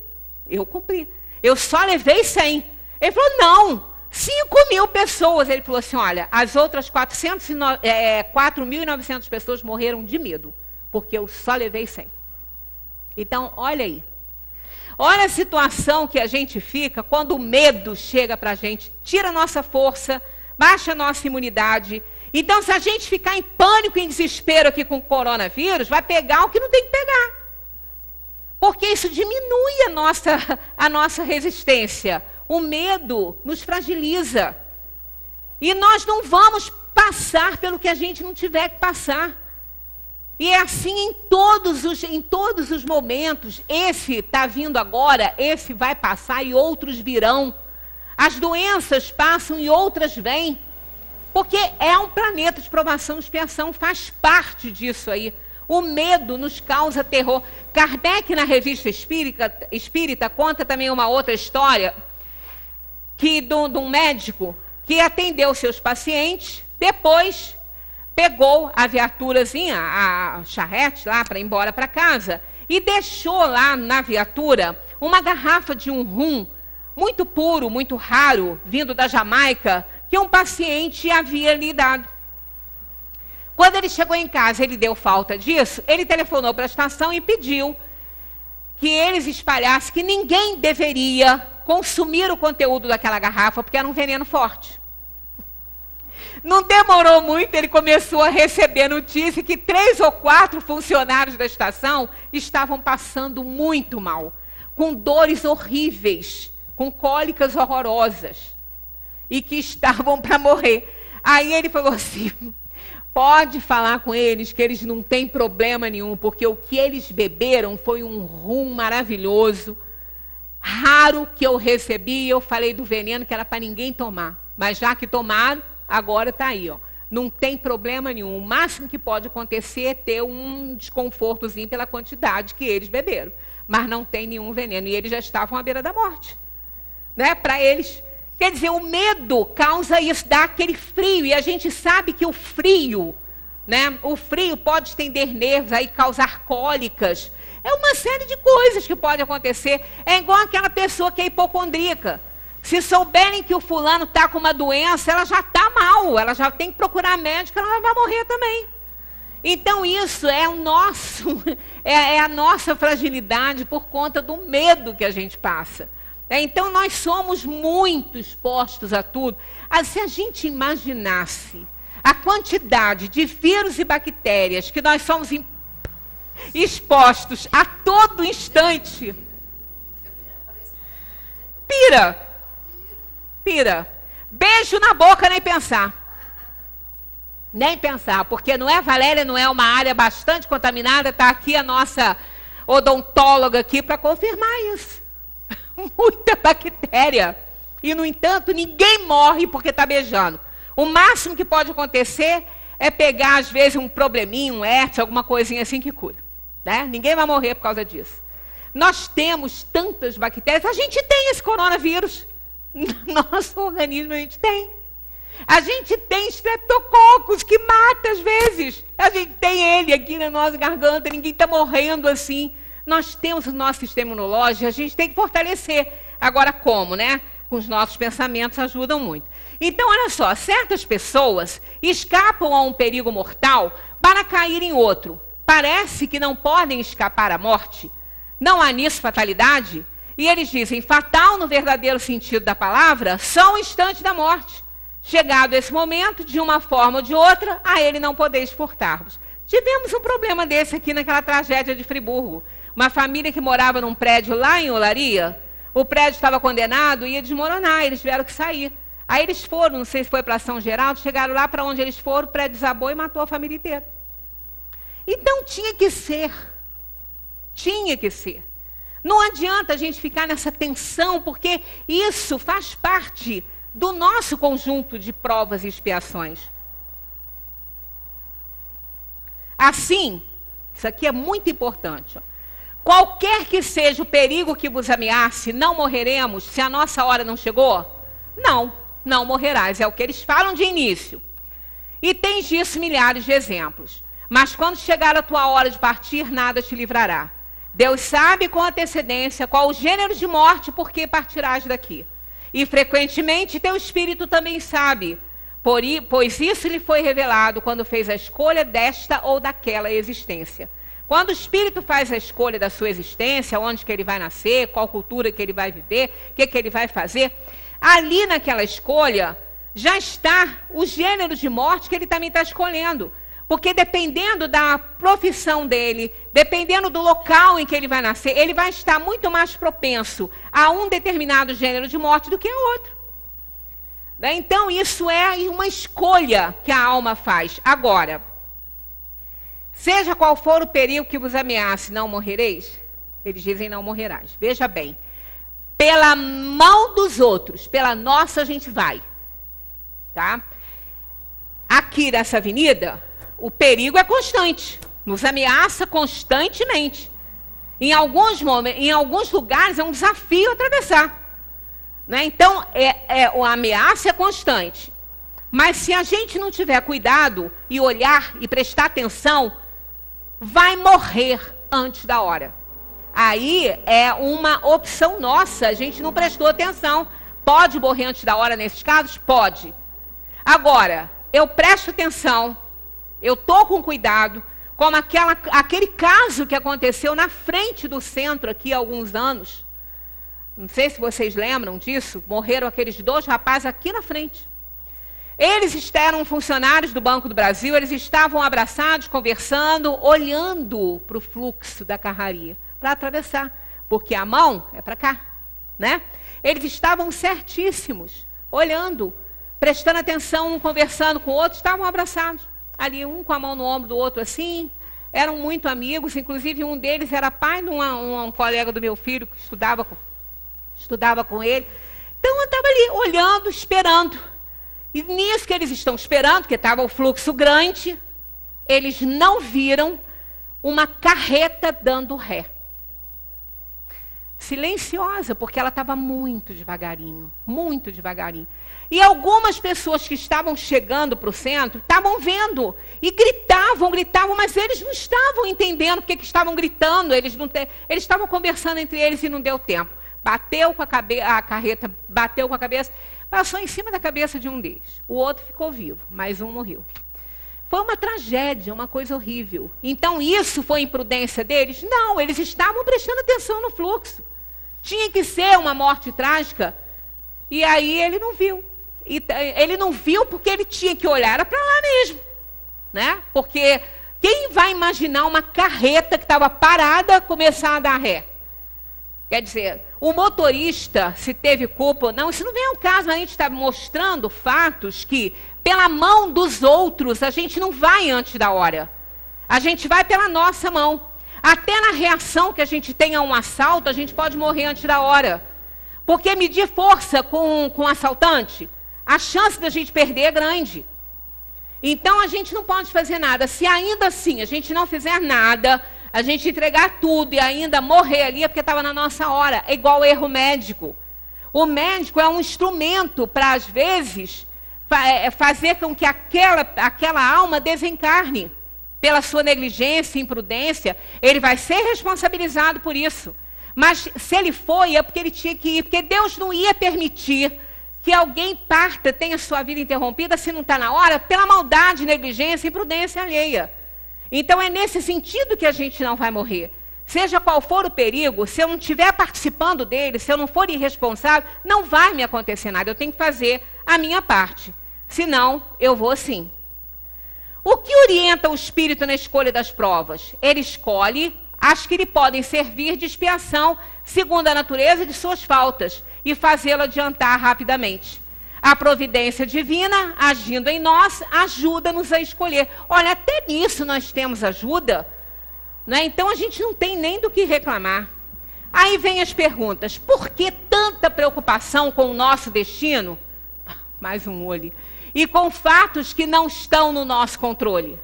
Eu só levei 100. Ele falou, não, 5.000 pessoas. Ele falou assim, olha, as outras 4.900 pessoas morreram de medo, porque eu só levei 100. Então, olha aí. Olha a situação que a gente fica quando o medo chega para a gente, tira a nossa força, baixa a nossa imunidade. Então, se a gente ficar em pânico, em desespero aqui com o coronavírus, vai pegar o que não tem que pegar. Porque isso diminui a nossa resistência. O medo nos fragiliza. E nós não vamos passar pelo que a gente não tiver que passar. E é assim em todos os momentos. Esse está vindo agora, esse vai passar e outros virão. As doenças passam e outras vêm. Porque é um planeta de provação e expiação, faz parte disso aí. O medo nos causa terror. Kardec, na Revista Espírita, conta também uma outra história de um médico que atendeu seus pacientes, depois pegou a viaturazinha, a charrete lá para ir embora para casa, e deixou lá na viatura uma garrafa de um rum muito puro, muito raro, vindo da Jamaica, que um paciente havia lhe dado. Quando ele chegou em casa, ele deu falta disso, ele telefonou para a estação e pediu que eles espalhassem que ninguém deveria consumir o conteúdo daquela garrafa, porque era um veneno forte. Não demorou muito, ele começou a receber notícia que 3 ou 4 funcionários da estação estavam passando muito mal, com dores horríveis, com cólicas horrorosas. e que estavam para morrer. Aí ele falou assim, pode falar com eles que eles não têm problema nenhum, porque o que eles beberam foi um rum maravilhoso, raro, que eu recebi. Eu falei do veneno que era para ninguém tomar, mas já que tomaram, agora está aí, ó. Não tem problema nenhum. O máximo que pode acontecer é ter um desconfortozinho pela quantidade que eles beberam, mas não tem nenhum veneno, e eles já estavam à beira da morte, né? Para eles, quer dizer, o medo causa isso, dá aquele frio, e a gente sabe que o frio, né? O frio pode estender nervos, aí causar cólicas. É uma série de coisas que pode acontecer. É igual aquela pessoa que é hipocondríaca. Se souberem que o fulano está com uma doença, ela já está mal, ela já tem que procurar médico, ela vai morrer também. Então isso é o nosso, é a nossa fragilidade por conta do medo que a gente passa. Então nós somos muito expostos a tudo. Se a gente imaginasse a quantidade de vírus e bactérias que nós somos expostos a todo instante, pira. Beijo na boca, nem pensar. Nem pensar, porque não é, Valéria, não é uma área bastante contaminada, está aqui a nossa odontóloga aqui para confirmar isso. Muita bactéria. E, no entanto, ninguém morre porque está beijando. O máximo que pode acontecer é pegar, às vezes, um probleminha, um herpes, alguma coisinha assim que cura, né? Ninguém vai morrer por causa disso. Nós temos tantas bactérias, a gente tem esse coronavírus. No nosso organismo a gente tem. A gente tem estreptococos que mata às vezes. A gente tem ele aqui na nossa garganta, ninguém está morrendo assim. Nós temos o nosso sistema imunológico, a gente tem que fortalecer. Agora como, né? Com os nossos pensamentos ajudam muito. Então, olha só, certas pessoas escapam a um perigo mortal para cair em outro. Parece que não podem escapar à morte. Não há nisso fatalidade? E eles dizem, fatal no verdadeiro sentido da palavra, só o instante da morte. Chegado esse momento, de uma forma ou de outra, a ele não podeis furtar-vos. Tivemos um problema desse aqui naquela tragédia de Friburgo. Uma família que morava num prédio lá em Olaria, o prédio estava condenado e ia desmoronar, eles tiveram que sair. Aí eles foram, não sei se foi para São Geraldo, chegaram lá para onde eles foram, o prédio desabou e matou a família inteira. Então tinha que ser. Tinha que ser. Não adianta a gente ficar nessa tensão, porque isso faz parte do nosso conjunto de provas e expiações. Assim, isso aqui é muito importante. Qualquer que seja o perigo que vos ameace, não morreremos se a nossa hora não chegou? Não morrerás. É o que eles falam de início. E tens disso milhares de exemplos. Mas quando chegar a tua hora de partir, nada te livrará. Deus sabe com antecedência qual o gênero de morte por que partirás daqui. E frequentemente teu espírito também sabe, pois isso lhe foi revelado quando fez a escolha desta ou daquela existência. Quando o espírito faz a escolha da sua existência, onde que ele vai nascer, qual cultura que ele vai viver, o que ele vai fazer, ali naquela escolha já está o gênero de morte que ele também está escolhendo. Porque dependendo da profissão dele, dependendo do local em que ele vai nascer, ele vai estar muito mais propenso a um determinado gênero de morte do que a outro. Então, isso é uma escolha que a alma faz. Agora, seja qual for o perigo que vos ameace, não morrereis? Eles dizem não morrerás. Veja bem, pela mão dos outros, pela nossa a gente vai. Tá? Aqui nessa avenida, o perigo é constante, nos ameaça constantemente. Em alguns lugares é um desafio atravessar. Né? Então, a ameaça é constante. Mas se a gente não tiver cuidado e olhar e prestar atenção, vai morrer antes da hora. Aí é uma opção nossa, a gente não prestou atenção. Pode morrer antes da hora nesses casos? Pode. Agora, eu presto atenção, eu estou com cuidado, como aquele caso que aconteceu na frente do centro aqui há alguns anos. Não sei se vocês lembram disso, morreram aqueles 2 rapazes aqui na frente. Eles eram funcionários do Banco do Brasil, eles estavam abraçados, conversando, olhando para o fluxo da carraria, para atravessar, porque a mão é para cá, né? Eles estavam certíssimos, olhando, prestando atenção, um conversando com o outro, estavam abraçados. Ali, um com a mão no ombro do outro assim, eram muito amigos, inclusive um deles era pai de um colega do meu filho que estudava com ele. Então eu estava ali, olhando, esperando. E nisso que eles estão esperando, porque estava o fluxo grande, eles não viram uma carreta dando ré. Silenciosa, porque ela estava muito devagarinho, muito devagarinho. E algumas pessoas que estavam chegando para o centro estavam vendo e gritavam, mas eles não estavam entendendo porque que estavam gritando, eles estavam conversando entre eles e não deu tempo. Bateu com a carreta, bateu com a cabeça, passou em cima da cabeça de um deles. O outro ficou vivo, mas um morreu. Foi uma tragédia, uma coisa horrível. Então isso foi imprudência deles? Não, eles estavam prestando atenção no fluxo. Tinha que ser uma morte trágica. E aí ele não viu. Ele não viu porque ele tinha que olhar para lá mesmo. Né? Porque quem vai imaginar uma carreta que estava parada começar a dar ré? Quer dizer, o motorista, se teve culpa ou não, isso não vem ao caso, mas a gente está mostrando fatos que, pela mão dos outros, a gente não vai antes da hora. A gente vai pela nossa mão. Até na reação que a gente tem a um assalto, a gente pode morrer antes da hora. Porque medir força com um assaltante, a chance da gente perder é grande. Então a gente não pode fazer nada. Se ainda assim a gente não fizer nada, a gente entregar tudo e ainda morrer ali, é porque estava na nossa hora. É igual erro médico. O médico é um instrumento para, às vezes, fazer com que aquela alma desencarne. Pela sua negligência e imprudência, ele vai ser responsabilizado por isso. Mas se ele foi, é porque ele tinha que ir, porque Deus não ia permitir que alguém parta, tenha sua vida interrompida, se não está na hora, pela maldade, negligência e imprudência alheia. Então é nesse sentido que a gente não vai morrer. Seja qual for o perigo, se eu não estiver participando dele, se eu não for irresponsável, não vai me acontecer nada. Eu tenho que fazer a minha parte. Senão, eu vou sim. O que orienta o espírito na escolha das provas? Ele escolhe as que lhe podem servir de expiação, segundo a natureza de suas faltas, e fazê-lo adiantar rapidamente. A providência divina, agindo em nós, ajuda-nos a escolher. Olha, até nisso nós temos ajuda, né? Então a gente não tem nem do que reclamar. Aí vem as perguntas: por que tanta preocupação com o nosso destino? Mais um olho. E com fatos que não estão no nosso controle.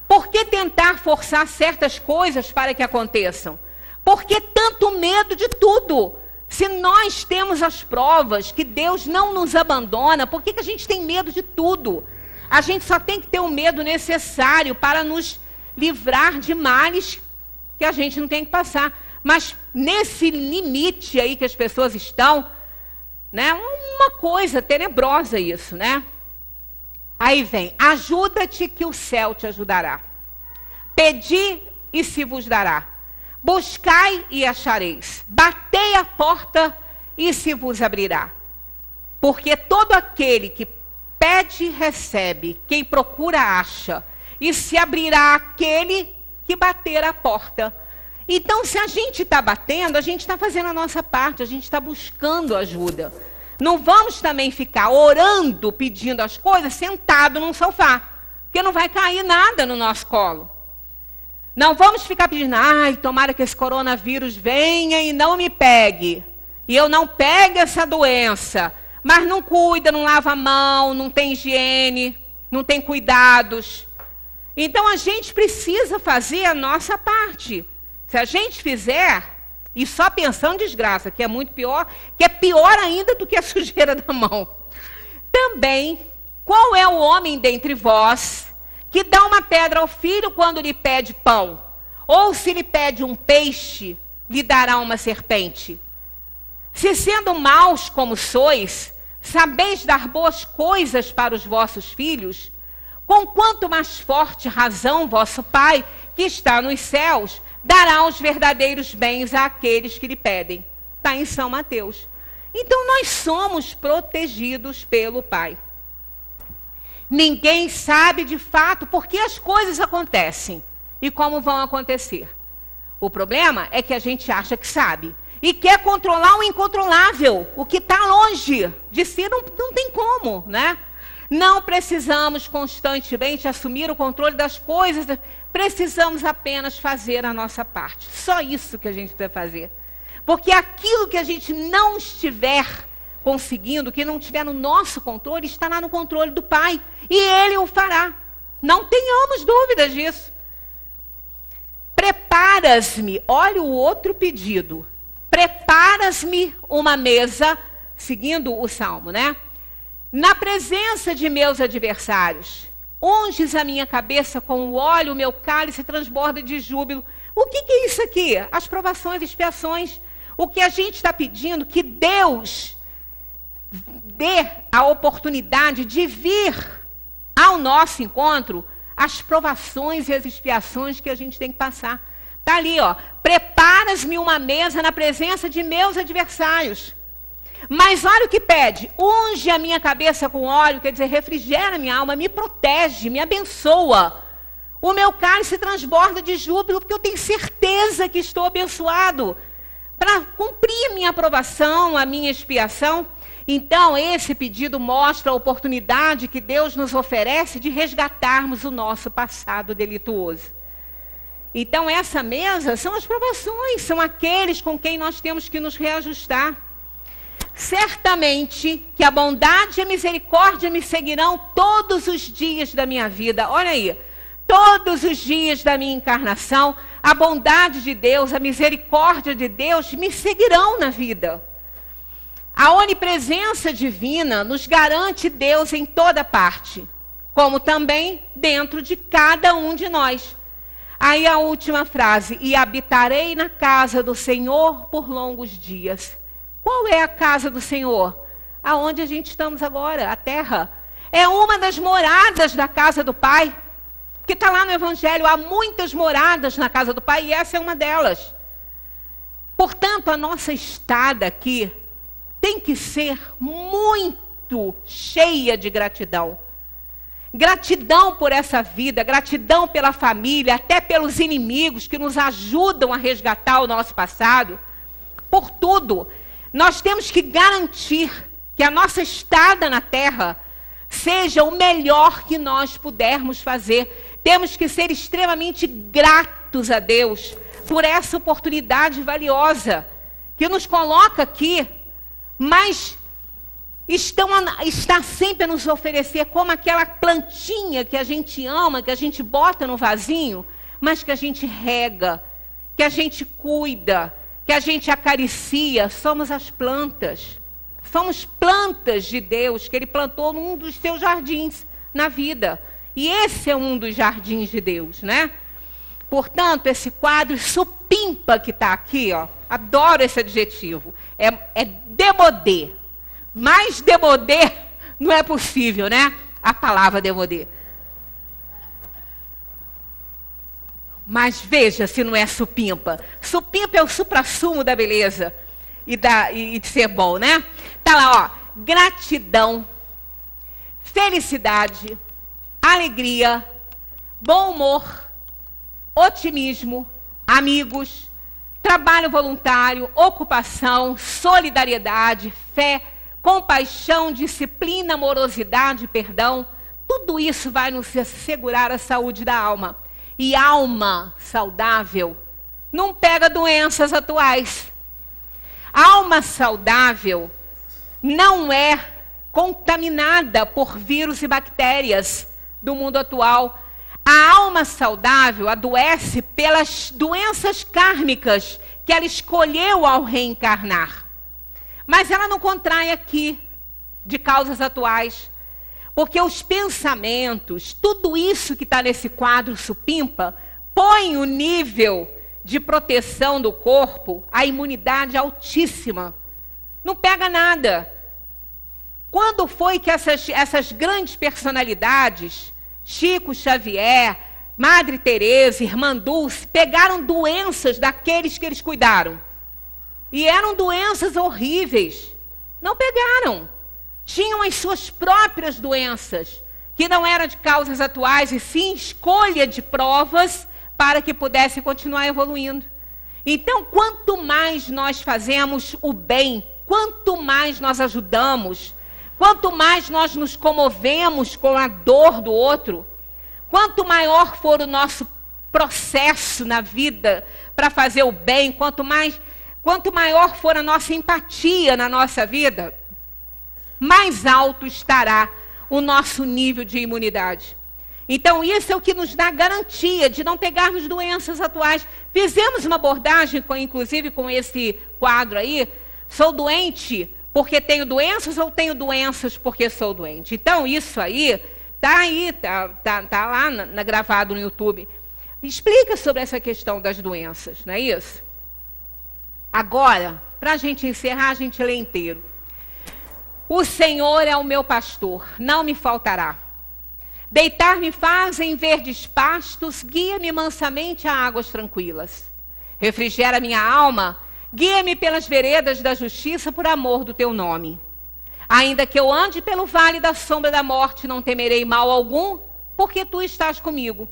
Por que tentar forçar certas coisas para que aconteçam? Por que tanto medo de tudo? Se nós temos as provas que Deus não nos abandona, por que a gente tem medo de tudo? A gente só tem que ter o medo necessário para nos livrar de males que a gente não tem que passar. Mas nesse limite aí que as pessoas estão, né, uma coisa tenebrosa isso, né? Aí vem: ajuda-te que o céu te ajudará. Pedi e se vos dará. Buscai e achareis. Batei a porta e se vos abrirá. Porque todo aquele que pede, recebe. Quem procura, acha. E se abrirá aquele que bater a porta. Então, se a gente está batendo, a gente está fazendo a nossa parte, a gente está buscando ajuda. Não vamos também ficar orando, pedindo as coisas, sentado num sofá. Porque não vai cair nada no nosso colo. Não vamos ficar pedindo: ai, tomara que esse coronavírus venha e não me pegue. E eu não pegue essa doença. Mas não cuida, não lava a mão, não tem higiene, não tem cuidados. Então a gente precisa fazer a nossa parte. Se a gente fizer, e só pensando em desgraça, que é muito pior, que é pior ainda do que a sujeira da mão. Também, qual é o homem dentre vós que dá uma pedra ao filho quando lhe pede pão? Ou se lhe pede um peixe, lhe dará uma serpente? Se sendo maus como sois, sabeis dar boas coisas para os vossos filhos, com quanto mais forte razão vosso Pai, que está nos céus, dará os verdadeiros bens àqueles que lhe pedem. Está em São Mateus. Então nós somos protegidos pelo Pai. Ninguém sabe de fato por que as coisas acontecem e como vão acontecer. O problema é que a gente acha que sabe. e quer controlar o incontrolável, o que está longe de si, não tem como, né? Não precisamos constantemente assumir o controle das coisas, precisamos apenas fazer a nossa parte. Só isso que a gente deve fazer. Porque aquilo que a gente não estiver conseguindo, que não estiver no nosso controle, estará no controle do Pai. E Ele o fará. Não tenhamos dúvidas disso. Preparas-me, olha o outro pedido. Preparas-me uma mesa, seguindo o Salmo, né? Na presença de meus adversários. Unges a minha cabeça com o óleo, o meu cálice transborda de júbilo. O que é isso aqui? As provações, expiações. O que a gente está pedindo, que Deus dê a oportunidade de vir ao nosso encontro as provações e as expiações que a gente tem que passar. Está ali, ó. Preparas-me uma mesa na presença de meus adversários. Mas olha o que pede. Unge a minha cabeça com óleo, quer dizer, refrigera a minha alma, me protege, me abençoa. O meu cálice transborda de júbilo, porque eu tenho certeza que estou abençoado para cumprir minha aprovação, a minha expiação. Então, esse pedido mostra a oportunidade que Deus nos oferece de resgatarmos o nosso passado delituoso. Então, essa mesa são as provações, são aqueles com quem nós temos que nos reajustar. Certamente que a bondade e a misericórdia me seguirão todos os dias da minha vida. Olha aí, todos os dias da minha encarnação, a bondade de Deus, a misericórdia de Deus me seguirão na vida. A onipresença divina nos garante Deus em toda parte, como também dentro de cada um de nós. Aí a última frase, e habitarei na casa do Senhor por longos dias. Qual é a casa do Senhor? Aonde a gente estamos agora, a terra. É uma das moradas da casa do Pai, que está lá no Evangelho. Há muitas moradas na casa do Pai e essa é uma delas. Portanto, a nossa estada aqui tem que ser muito cheia de gratidão. Gratidão por essa vida, gratidão pela família, até pelos inimigos que nos ajudam a resgatar o nosso passado. Por tudo, nós temos que garantir que a nossa estada na terra seja o melhor que nós pudermos fazer. Temos que ser extremamente gratos a Deus por essa oportunidade valiosa que nos coloca aqui, mas está sempre a nos oferecer como aquela plantinha que a gente ama, que a gente bota no vasinho, mas que a gente rega, que a gente cuida, que a gente acaricia. Somos as plantas. Somos plantas de Deus que Ele plantou num dos seus jardins na vida. E esse é um dos jardins de Deus, né? Portanto, esse quadro supimpa que está aqui, ó, adoro esse adjetivo, é demodé. Mais demodé não é possível, né? A palavra demodé. Mas veja se não é supimpa. Supimpa é o suprassumo da beleza e de ser bom, né? Tá lá, ó. Gratidão, felicidade, alegria, bom humor, otimismo, amigos, trabalho voluntário, ocupação, solidariedade, fé, compaixão, disciplina, amorosidade, perdão. Tudo isso vai nos assegurar a saúde da alma. E alma saudável não pega doenças atuais. Alma saudável não é contaminada por vírus e bactérias do mundo atual. A alma saudável adoece pelas doenças kármicas que ela escolheu ao reencarnar. Mas ela não contrai aqui de causas atuais. Porque os pensamentos, tudo isso que está nesse quadro supimpa, põe o nível de proteção do corpo, a imunidade altíssima. Não pega nada. Quando foi que essas grandes personalidades, Chico Xavier, Madre Teresa, Irmã Dulce, pegaram doenças daqueles que eles cuidaram? E eram doenças horríveis. Não pegaram. Tinham as suas próprias doenças, que não eram de causas atuais, e sim escolha de provas para que pudessem continuar evoluindo. Então, quanto mais nós fazemos o bem, quanto mais nós ajudamos, quanto mais nós nos comovemos com a dor do outro, quanto maior for o nosso processo na vida para fazer o bem, quanto maior for a nossa empatia na nossa vida, mais alto estará o nosso nível de imunidade. Então, isso é o que nos dá garantia de não pegarmos doenças atuais. Fizemos uma abordagem, inclusive com esse quadro aí, sou doente porque tenho doenças ou tenho doenças porque sou doente? Então, isso aí tá lá gravado no YouTube. Explica sobre essa questão das doenças, não é isso? Agora, para a gente encerrar, a gente lê inteiro. O Senhor é o meu pastor, não me faltará. Deitar-me faz em verdes pastos, guia-me mansamente a águas tranquilas. Refrigera minha alma, guia-me pelas veredas da justiça por amor do teu nome. Ainda que eu ande pelo vale da sombra da morte, não temerei mal algum, porque tu estás comigo.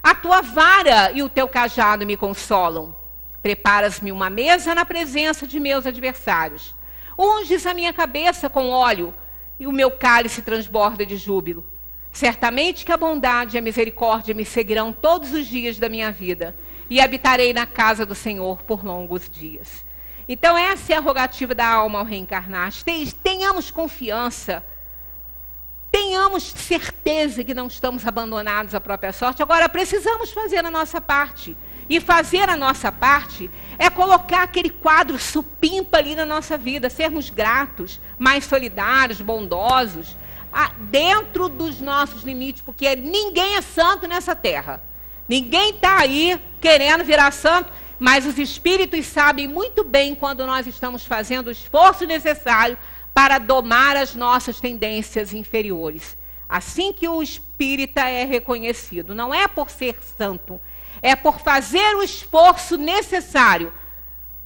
A tua vara e o teu cajado me consolam. Preparas-me uma mesa na presença de meus adversários. Unges a minha cabeça com óleo, e o meu cálice transborda de júbilo. Certamente que a bondade e a misericórdia me seguirão todos os dias da minha vida, e habitarei na casa do Senhor por longos dias. Então, essa é a rogativa da alma ao reencarnar. Tenhamos confiança, tenhamos certeza que não estamos abandonados à própria sorte. Agora, precisamos fazer a nossa parte. E fazer a nossa parte é colocar aquele quadro supimpa ali na nossa vida, sermos gratos, mais solidários, bondosos, dentro dos nossos limites, porque ninguém é santo nessa terra. Ninguém está aí querendo virar santo, mas os espíritos sabem muito bem quando nós estamos fazendo o esforço necessário para domar as nossas tendências inferiores. Assim que o espírita é reconhecido, não é por ser santo, é por fazer o esforço necessário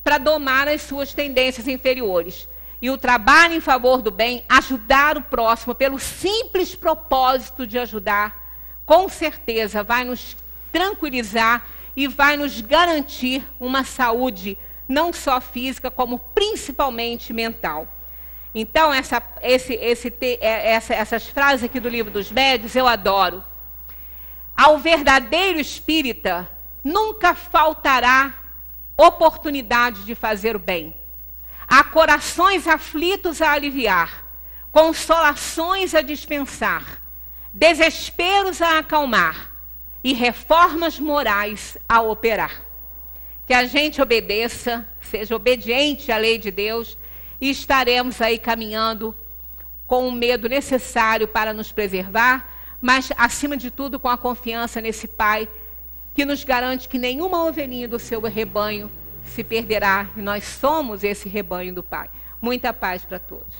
para domar as suas tendências inferiores. E o trabalho em favor do bem, ajudar o próximo, pelo simples propósito de ajudar, com certeza vai nos tranquilizar e vai nos garantir uma saúde, não só física, como principalmente mental. Então, essas frases aqui do Livro dos Médiuns, eu adoro. Ao verdadeiro espírita, nunca faltará oportunidade de fazer o bem. Há corações aflitos a aliviar, consolações a dispensar, desesperos a acalmar e reformas morais a operar. Que a gente obedeça, seja obediente à lei de Deus, e estaremos aí caminhando com o medo necessário para nos preservar, mas, acima de tudo, com a confiança nesse Pai, que nos garante que nenhuma ovelhinha do seu rebanho se perderá, e nós somos esse rebanho do Pai. Muita paz para todos.